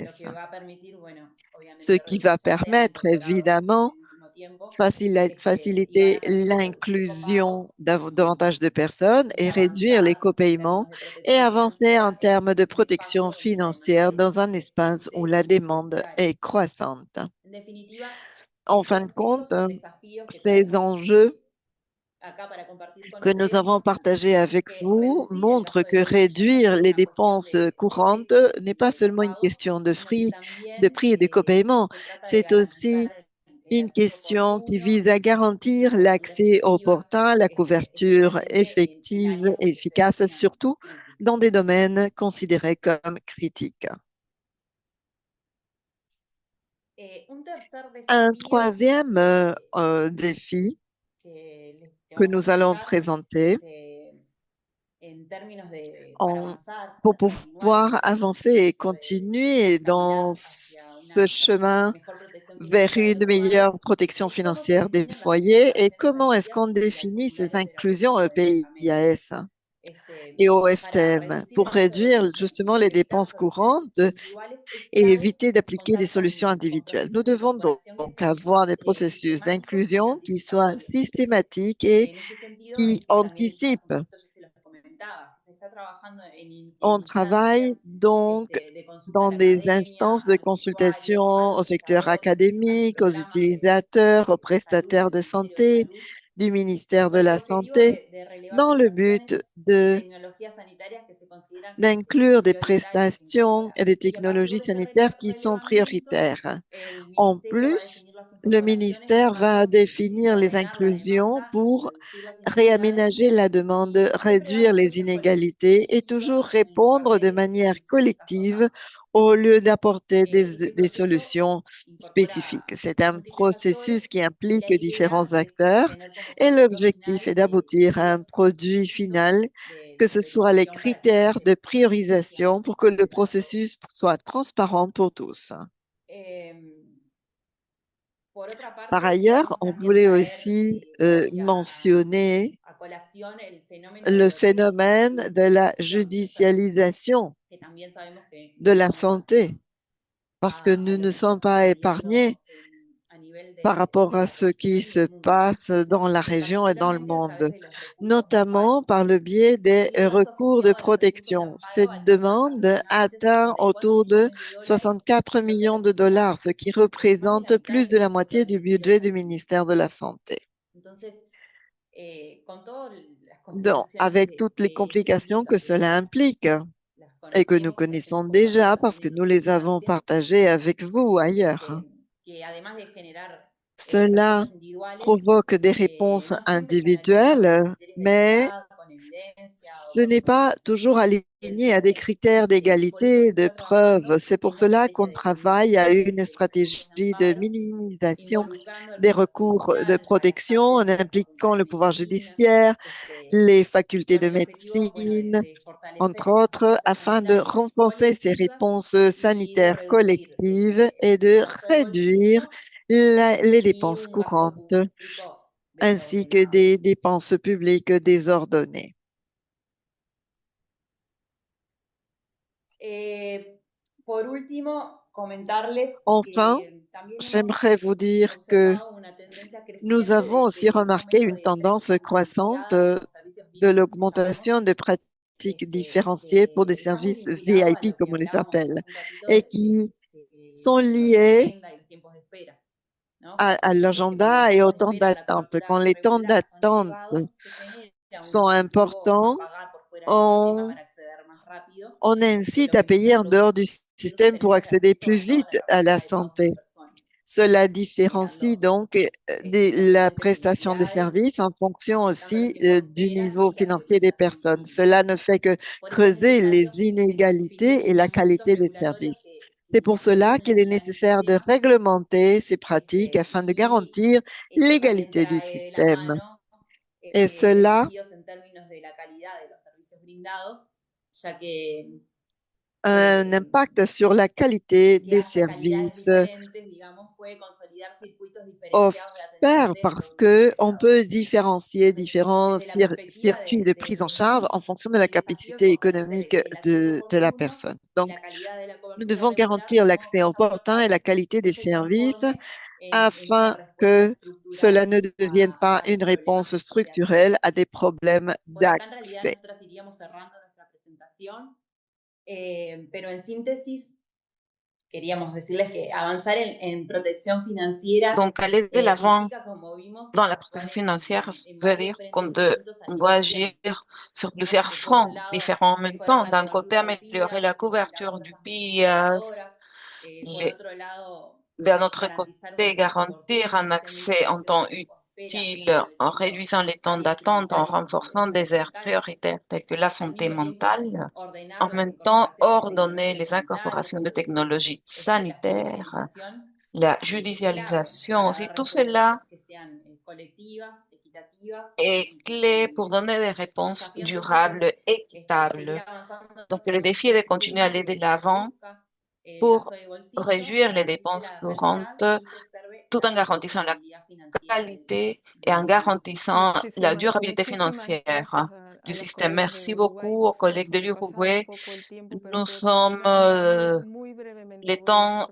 lo PIAS, que va a permitir, bueno, ce obviamente qui va ya se han permettre incorporado en évidemment el último tiempo y van faciliter a permitir reducir l'inclusion copagos davantage de personnes y et réduire les avanzar en copaiements términos de et protección avancer en financiera termes de en un protection espacio donde hay mayor financière dans demanda un espace où creciente la y demande prioritaria. est croissante. En definitiva, En fin de compte, estos son desafíos que ces traemos enjeux acá para compartir con que nous ustedes, avons partagés avec que vous reducir el montrent gasto de que bolsillo no es réduire solo les una cuestión dépenses de courantes precios n'est y pas de seulement une copagos, question de sino que de también prix et de copaiement, se trata de c'est aussi garantizar el une acceso question qui oportuno, vise à garantir la cobertura l'accès efectiva, opportun, la couverture especialmente en effective áreas et que se efficace, denominan surtout críticas. dans des domaines considérés comme critiques. Un tercer Un desafío troisième défi que les que vamos a nous allons presentar présenter en términos para en- avanzar, pour para continuar en pouvoir avancer et esto continuer dans caminar hacia ce una chemin mejor protección vers financiera de une los hogares, meilleure protection es cómo se financière des definen las foyers et incorporaciones comment est-ce sanitarias qu'on y las définit ces comunidades inclusions operativas de medicamentos. EPIAS et Para OFTM reducir pour el uso de réduire insumos justement y les evitar dépenses soluciones courantes individuales, es et clave éviter d'appliquer des contar solutions con individuelles. Nous compromisos de devons incorporación donc avoir des processus sistemáticos y d'inclusion qui soient anticipatorios. systématiques et En este sentido, qui también hace un anticipent. poquito yo se los comentaba, se está trabajando en On travaille instancias donc de consulta a dans la des academia, instances a de los consultation usuarios, a los au secteur prestadores, a los académique, aux programas utilisateurs, aux de salud prestataires del de Ministerio de santé, Salud, du ministère de con el la objetivo Santé, de relevar dans le but prestaciones y de tecnologías sanitarias que se consideran d'inclure des prioritarias prestations incorporar. et des Y a partir technologies de ese sanitaires qui sont relevamiento, prioritaires. el En ministerio va a plus, definir las le incorporaciones ministère va buscando définir les ordenar la inclusions demanda y pour reducir las inequidades réaménager la demande, y siempre réduire dando les soluciones inégalités et toujours colectivas en el lugar répondre de del manière servicio en caso de collective caso. au lieu d'apporter Este des proceso solutions incorpora spécifiques. C'est un múltiples processus actores qui y la implique idea différents es acteurs tener como et producto l'objectif est final d'aboutir à un criterios produit específicos final, que ce de soit les decisión para que critères de para la decisión priorisation pour que le para todos. processus soit transparent pour tous. Em, por otra Par parte, ailleurs, queríamos on también voulait traer aussi hoy mentionner a colación el fenómeno de le lo que es la phénomène de la judicialización de salud, judicialisation que también sabemos que de no la estamos santé, ajenos parce que a nous lo ne que está sommes pas sucediendo épargnés a nivel par rapport de à la ce qui región y se del mundo, passe dans la région et dans le particularmente a través monde, de los recursos AMPAE. notamment par le biais Ha des tenido un gasto recours de asociado a los recursos de protection. amparo Cette alcanza demande aproximadamente atteint 64 autour de millones de dólares, 64 lo que millions de representa dollars, ce qui más de la représente mitad del plus de la presupuesto moitié del du Ministerio de budget du Salud. ministère de la Santé. Entonces, con todas las Donc, complicaciones avec toutes les que ello complications implica, que que ya cela implique las et que nous conocemos y las connaissons hemos compartido déjà parce también que en nous otras les avons instancias, partagées avec vous ailleurs. que además de generar Cela respuestas individuales, provoque des réponses no siempre se analizan por individuelles, criterios de mais equidad, con evidencia o ce por n'est pas toujours aligné à des critères por eso d'égalité, se de está trabajando preuve. C'est pour en una cela estrategia qu'on de travaille à reducción une de los recursos de stratégie de amparo, minimisation involucrando el des poder recours de judicial, a las protection partes en y a las impliquant facultades le pouvoir mezquelinas, judiciaire, les facultés con de el objetivo, bueno, médecine, de fortalecer entre estas autres, respuestas afin de sanitarias renforcer ces colectivas réponses y de sanitaires reducir collectives et de gasto de réduire bolsillo les y dépenses un gasto courantes público ainsi que desordenado. des dépenses publiques désordonnées. Por último, comentarles Enfin, que también hemos j'aimerais vous dire que observado una tendencia nous creciente avons aussi de un remarqué aumento une de tendance diferencias croissante diferenciadas en los servicios de VIP, que llamamos, l'augmentation de pratiques différenciées pour des que está muy services vinculado a VIP, lo que comme on les hablábamos appelle, hace un ratito et qui sont la liées agenda y los tiempos de espera, ¿no? à Porque cuando los l'agenda et au tiempos de temps espera en la d'attente. Quand cobertura les temps regular son d'attente elevados, se genera un sont incentivo a importants, pagar por fuera del sistema on, para acceder más rápido, on incite lo à que payer en lo dehors du que no se système pour tenía el accéder acceso plus a toda la vite à la capacidad de pago de las santé. personas, Cela différencie generando donc la obviamente prestation des inequidades, services en fonction aumentando los aussi tiempos de du espera niveau y la financier des priorización personnes. invisible. Cela ne fait que Por eso es creuser necesario les que se nos fijen inégalités et la lineamientos qualité des regulatorios services. que C'est pour cela regulen qu'il est la nécessaire de industria réglementer ces pratiques afin de y garantir esto también l'égalité du trae de la système. mano Et cela desafíos en términos de la calidad de los servicios brindados, ya que a un impact sur la qualité que des haya calidades services diferentes, digamos, puede consolidar circuitos diferenciados de atención offert de parce productos que on integrados. peut différencier Entonces, différents desde la perspectiva circuits de prise en charge CIMIS, en fonction de la el desafío es capacité fortalecer économique el acceso de la oportuno personne. y Donc, la calidad de la nous cobertura devons regular, garantir de modo l'accès que esta opportun et la qualité des no se services transforme en una afin respuesta que cela estructural ne devienne pas a los une problemas réponse de acceso. structurelle à des problèmes Por acá en realidad d'accès. nosotras iríamos cerrando nuestra presentación, pero en síntesis queríamos decirles que avanzar en protección financiera Donc, aller de l'avant implica, como vimos, dans la actuar protection financière en veut varios dire qu'on frentes distintos al doit mismo agir tiempo, sur ¿no? plusieurs De por un fronts lado, différents en même mejorar temps. la D'un côté, cobertura del améliorer PIA la generando couverture du tasas más PIAS, empoderadoras, por otro lado, d'un autre garantizar un côté, acceso oportuno garantir y un eficiente accès en utilización de temps los tiempos de espera, utile en fortaleciendo réduisant les temps áreas d'attente, en prioritarias como renforçant la salud des aires mental, prioritaires telles que la al santé mismo tiempo mentale, en ordenar las même temps incorporaciones de ordonner tecnologías les sanitarias, incorporations de reducir technologies la sanitaires, judicialización la judicialisation. Si tout cela est clé pour donner des réponses durables, équitables. Donc, le défi est de continuer à aller de l'avant pour réduire les dépenses courantes tout en garantissant la qualité et en garantissant la durabilité financière du système. Merci beaucoup aux collègues de l'Uruguay. Nous sommes, le temps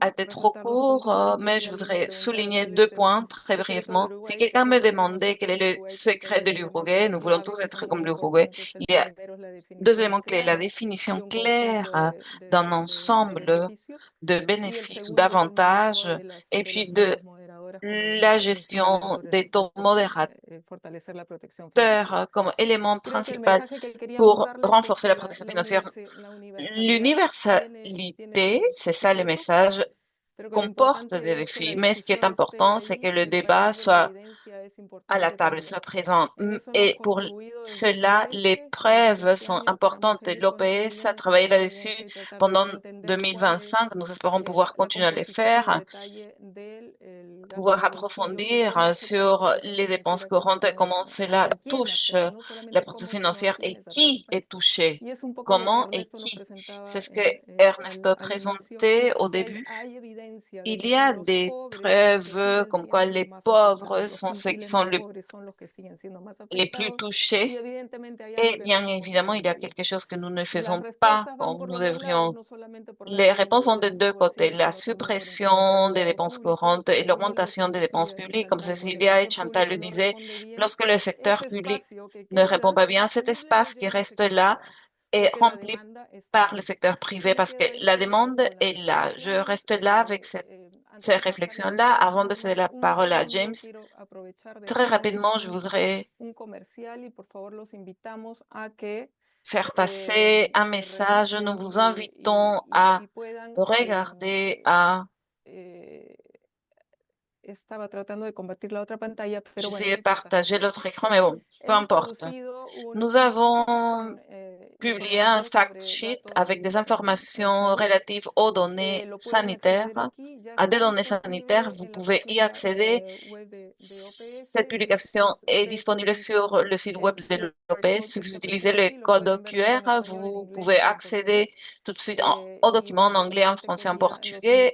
a été trop court, mais je voudrais souligner 2 points très brièvement. Si quelqu'un me demandait quel est le secret de l'Uruguay, nous voulons tous être comme l'Uruguay, il y a 2 éléments clés. La définition claire d'un ensemble de bénéfices ou d'avantages, et puis de la gestion des taux modérateurs comme élément principal pour renforcer la protection financière. L'universalité, c'est ça le message, comporte des défis, mais ce qui est important, c'est que le débat soit à la table, soit présent. Et pour cela, les preuves sont importantes. L'OPS a travaillé là-dessus pendant 2025. Nous espérons pouvoir continuer à le faire, pouvoir approfondir sur les dépenses courantes et comment cela touche la protection financière et qui est touché, comment et qui. C'est ce que Ernesto présentait au début. Il y a des preuves comme quoi les pauvres sont ceux qui sont les plus touchés. Et bien évidemment, il y a quelque chose que nous ne faisons pas comme nous devrions. Les réponses vont des 2 côtés, la suppression des dépenses courantes et l'augmentation des dépenses publiques. Comme Cécilia et Chantal le disaient, lorsque le secteur public ne répond pas bien, cet espace qui reste là est rempli par le secteur privé parce que la demande est là. Je reste là avec ces réflexions-là avant de céder la parole à James. Très rapidement, je voudrais faire passer un message. Nous vous invitons à regarder, à j'essayais de partager l'autre écran, mais bon, peu importe. Nous avons publié un fact sheet avec des informations relatives aux données sanitaires, à des données sanitaires. Vous pouvez y accéder. Cette publication est disponible sur le site web de l'OPS. Si vous utilisez le code QR, vous pouvez accéder tout de suite aux documents en anglais, en français, en portugais.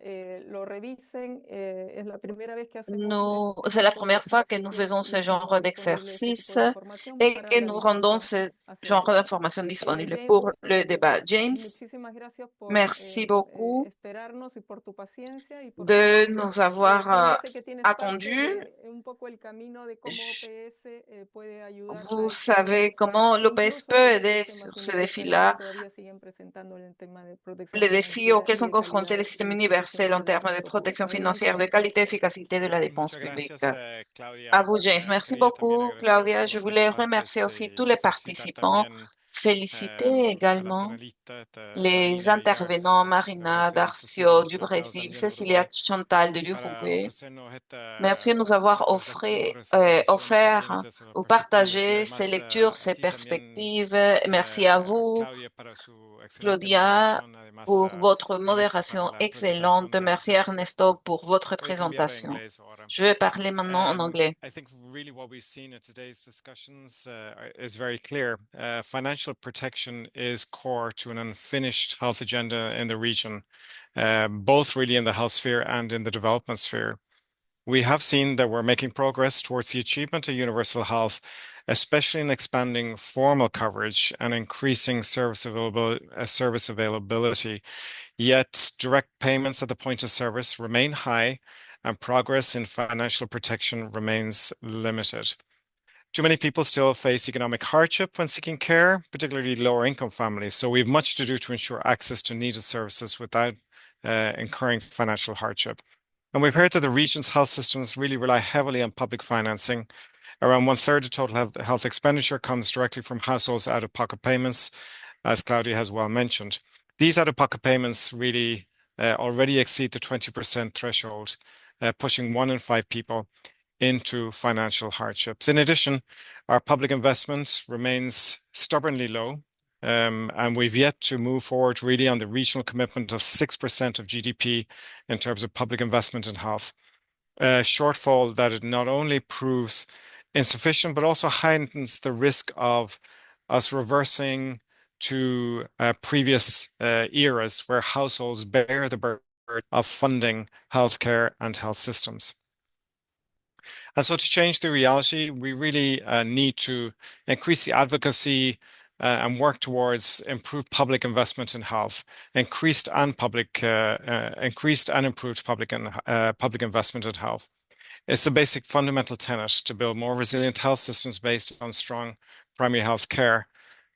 C'est la première fois que nous faisons ce genre d'exercice et que nous rendons ce genre d'informations disponibles pour le débat. James, merci beaucoup de nous avoir attendu. Vous savez comment l'OPS peut aider sur ce défi-là, les défis auxquels sont confrontés les systèmes universels en termes de protection financière, de qualité et efficacité de la dépense publique. À vous, James. Merci beaucoup, Claudia. Je voulais remercier aussi tous les participants. Féliciter également les intervenants, Marina Darcio du Brésil, Cecilia Chantal de l'Uruguay. Merci de nous avoir offert ou partagé ces lectures, ces perspectives. Merci à vous, Claudia, pour votre modération excellente. Merci Ernesto pour votre présentation. Je vais parler maintenant en anglais. I think really what we've seen in today's discussions is very clear. Financial protection is core to an unfinished health agenda in the region, both really in the health sphere and in the development sphere. We have seen that we're making progress towards the achievement of universal health, especially in expanding formal coverage and increasing service availability. Yet direct payments at the point of service remain high and progress in financial protection remains limited. Too many people still face economic hardship when seeking care, particularly lower income families. So we have much to do to ensure access to needed services without incurring financial hardship. And we've heard that the region's health systems really rely heavily on public financing. Around 1/3 of total health expenditure comes directly from households' out-of-pocket payments, as Claudia has well mentioned. These out-of-pocket payments really already exceed the 20% threshold, pushing 1 in 5 people into financial hardships. In addition, our public investment remains stubbornly low, And we've yet to move forward really on the regional commitment of 6% of GDP in terms of public investment in health. A shortfall that it not only proves insufficient, but also heightens the risk of us reversing to previous eras where households bear the burden of funding healthcare and health systems. And so to change the reality, we really need to increase the advocacy and work towards improved public investment in health, increased and improved public investment in health. It's the basic fundamental tenet to build more resilient health systems based on strong primary health care,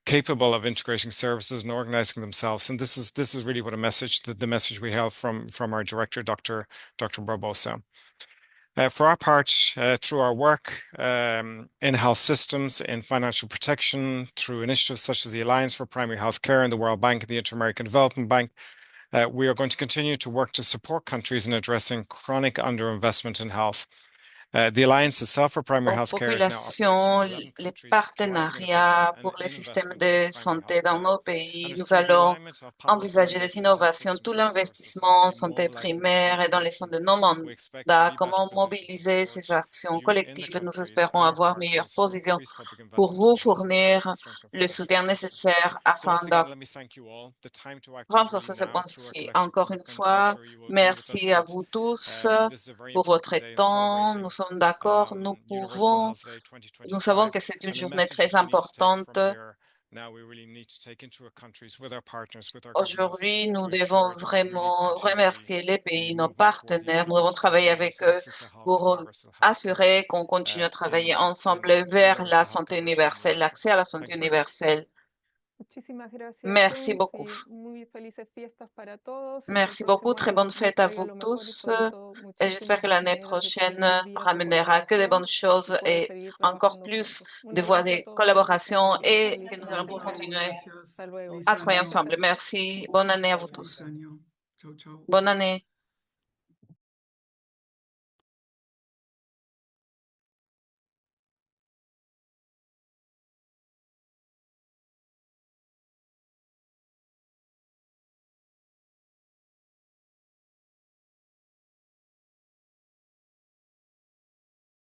capable of integrating services and organizing themselves. And this is really what the message we have from our director, Dr. Barbosa. For our part, through our work in health systems, in financial protection, through initiatives such as the Alliance for Primary Health Care and the World Bank and the Inter-American Development Bank, we are going to continue to work to support countries in addressing chronic underinvestment in health. The Alliance itself for Primary Health Care is now Populations, les partenariats pour les systèmes de santé dans nos pays, nous allons envisager des innovations, tout l'investissement en santé primaire et dans les centres de nos mandats, comment mobiliser ces actions collectives. Nous espérons avoir meilleure position pour vous fournir le soutien nécessaire afin de renforcer ce point-ci. Encore une fois, merci à vous tous pour votre temps. Nous sommes d'accord, nous savons que c'est une journée très importante. Aujourd'hui, nous devons vraiment remercier les pays, nos partenaires. Nous devons travailler avec eux pour assurer qu'on continue à travailler ensemble vers la santé universelle, l'accès à la santé universelle. Merci beaucoup. Merci beaucoup. Très bonne fête à vous tous. Et j'espère que l'année prochaine ramènera que de bonnes choses et encore plus de voies de collaboration et que nous allons pouvoir continuer à travailler ensemble. Merci. Bonne année à vous tous. Bonne année.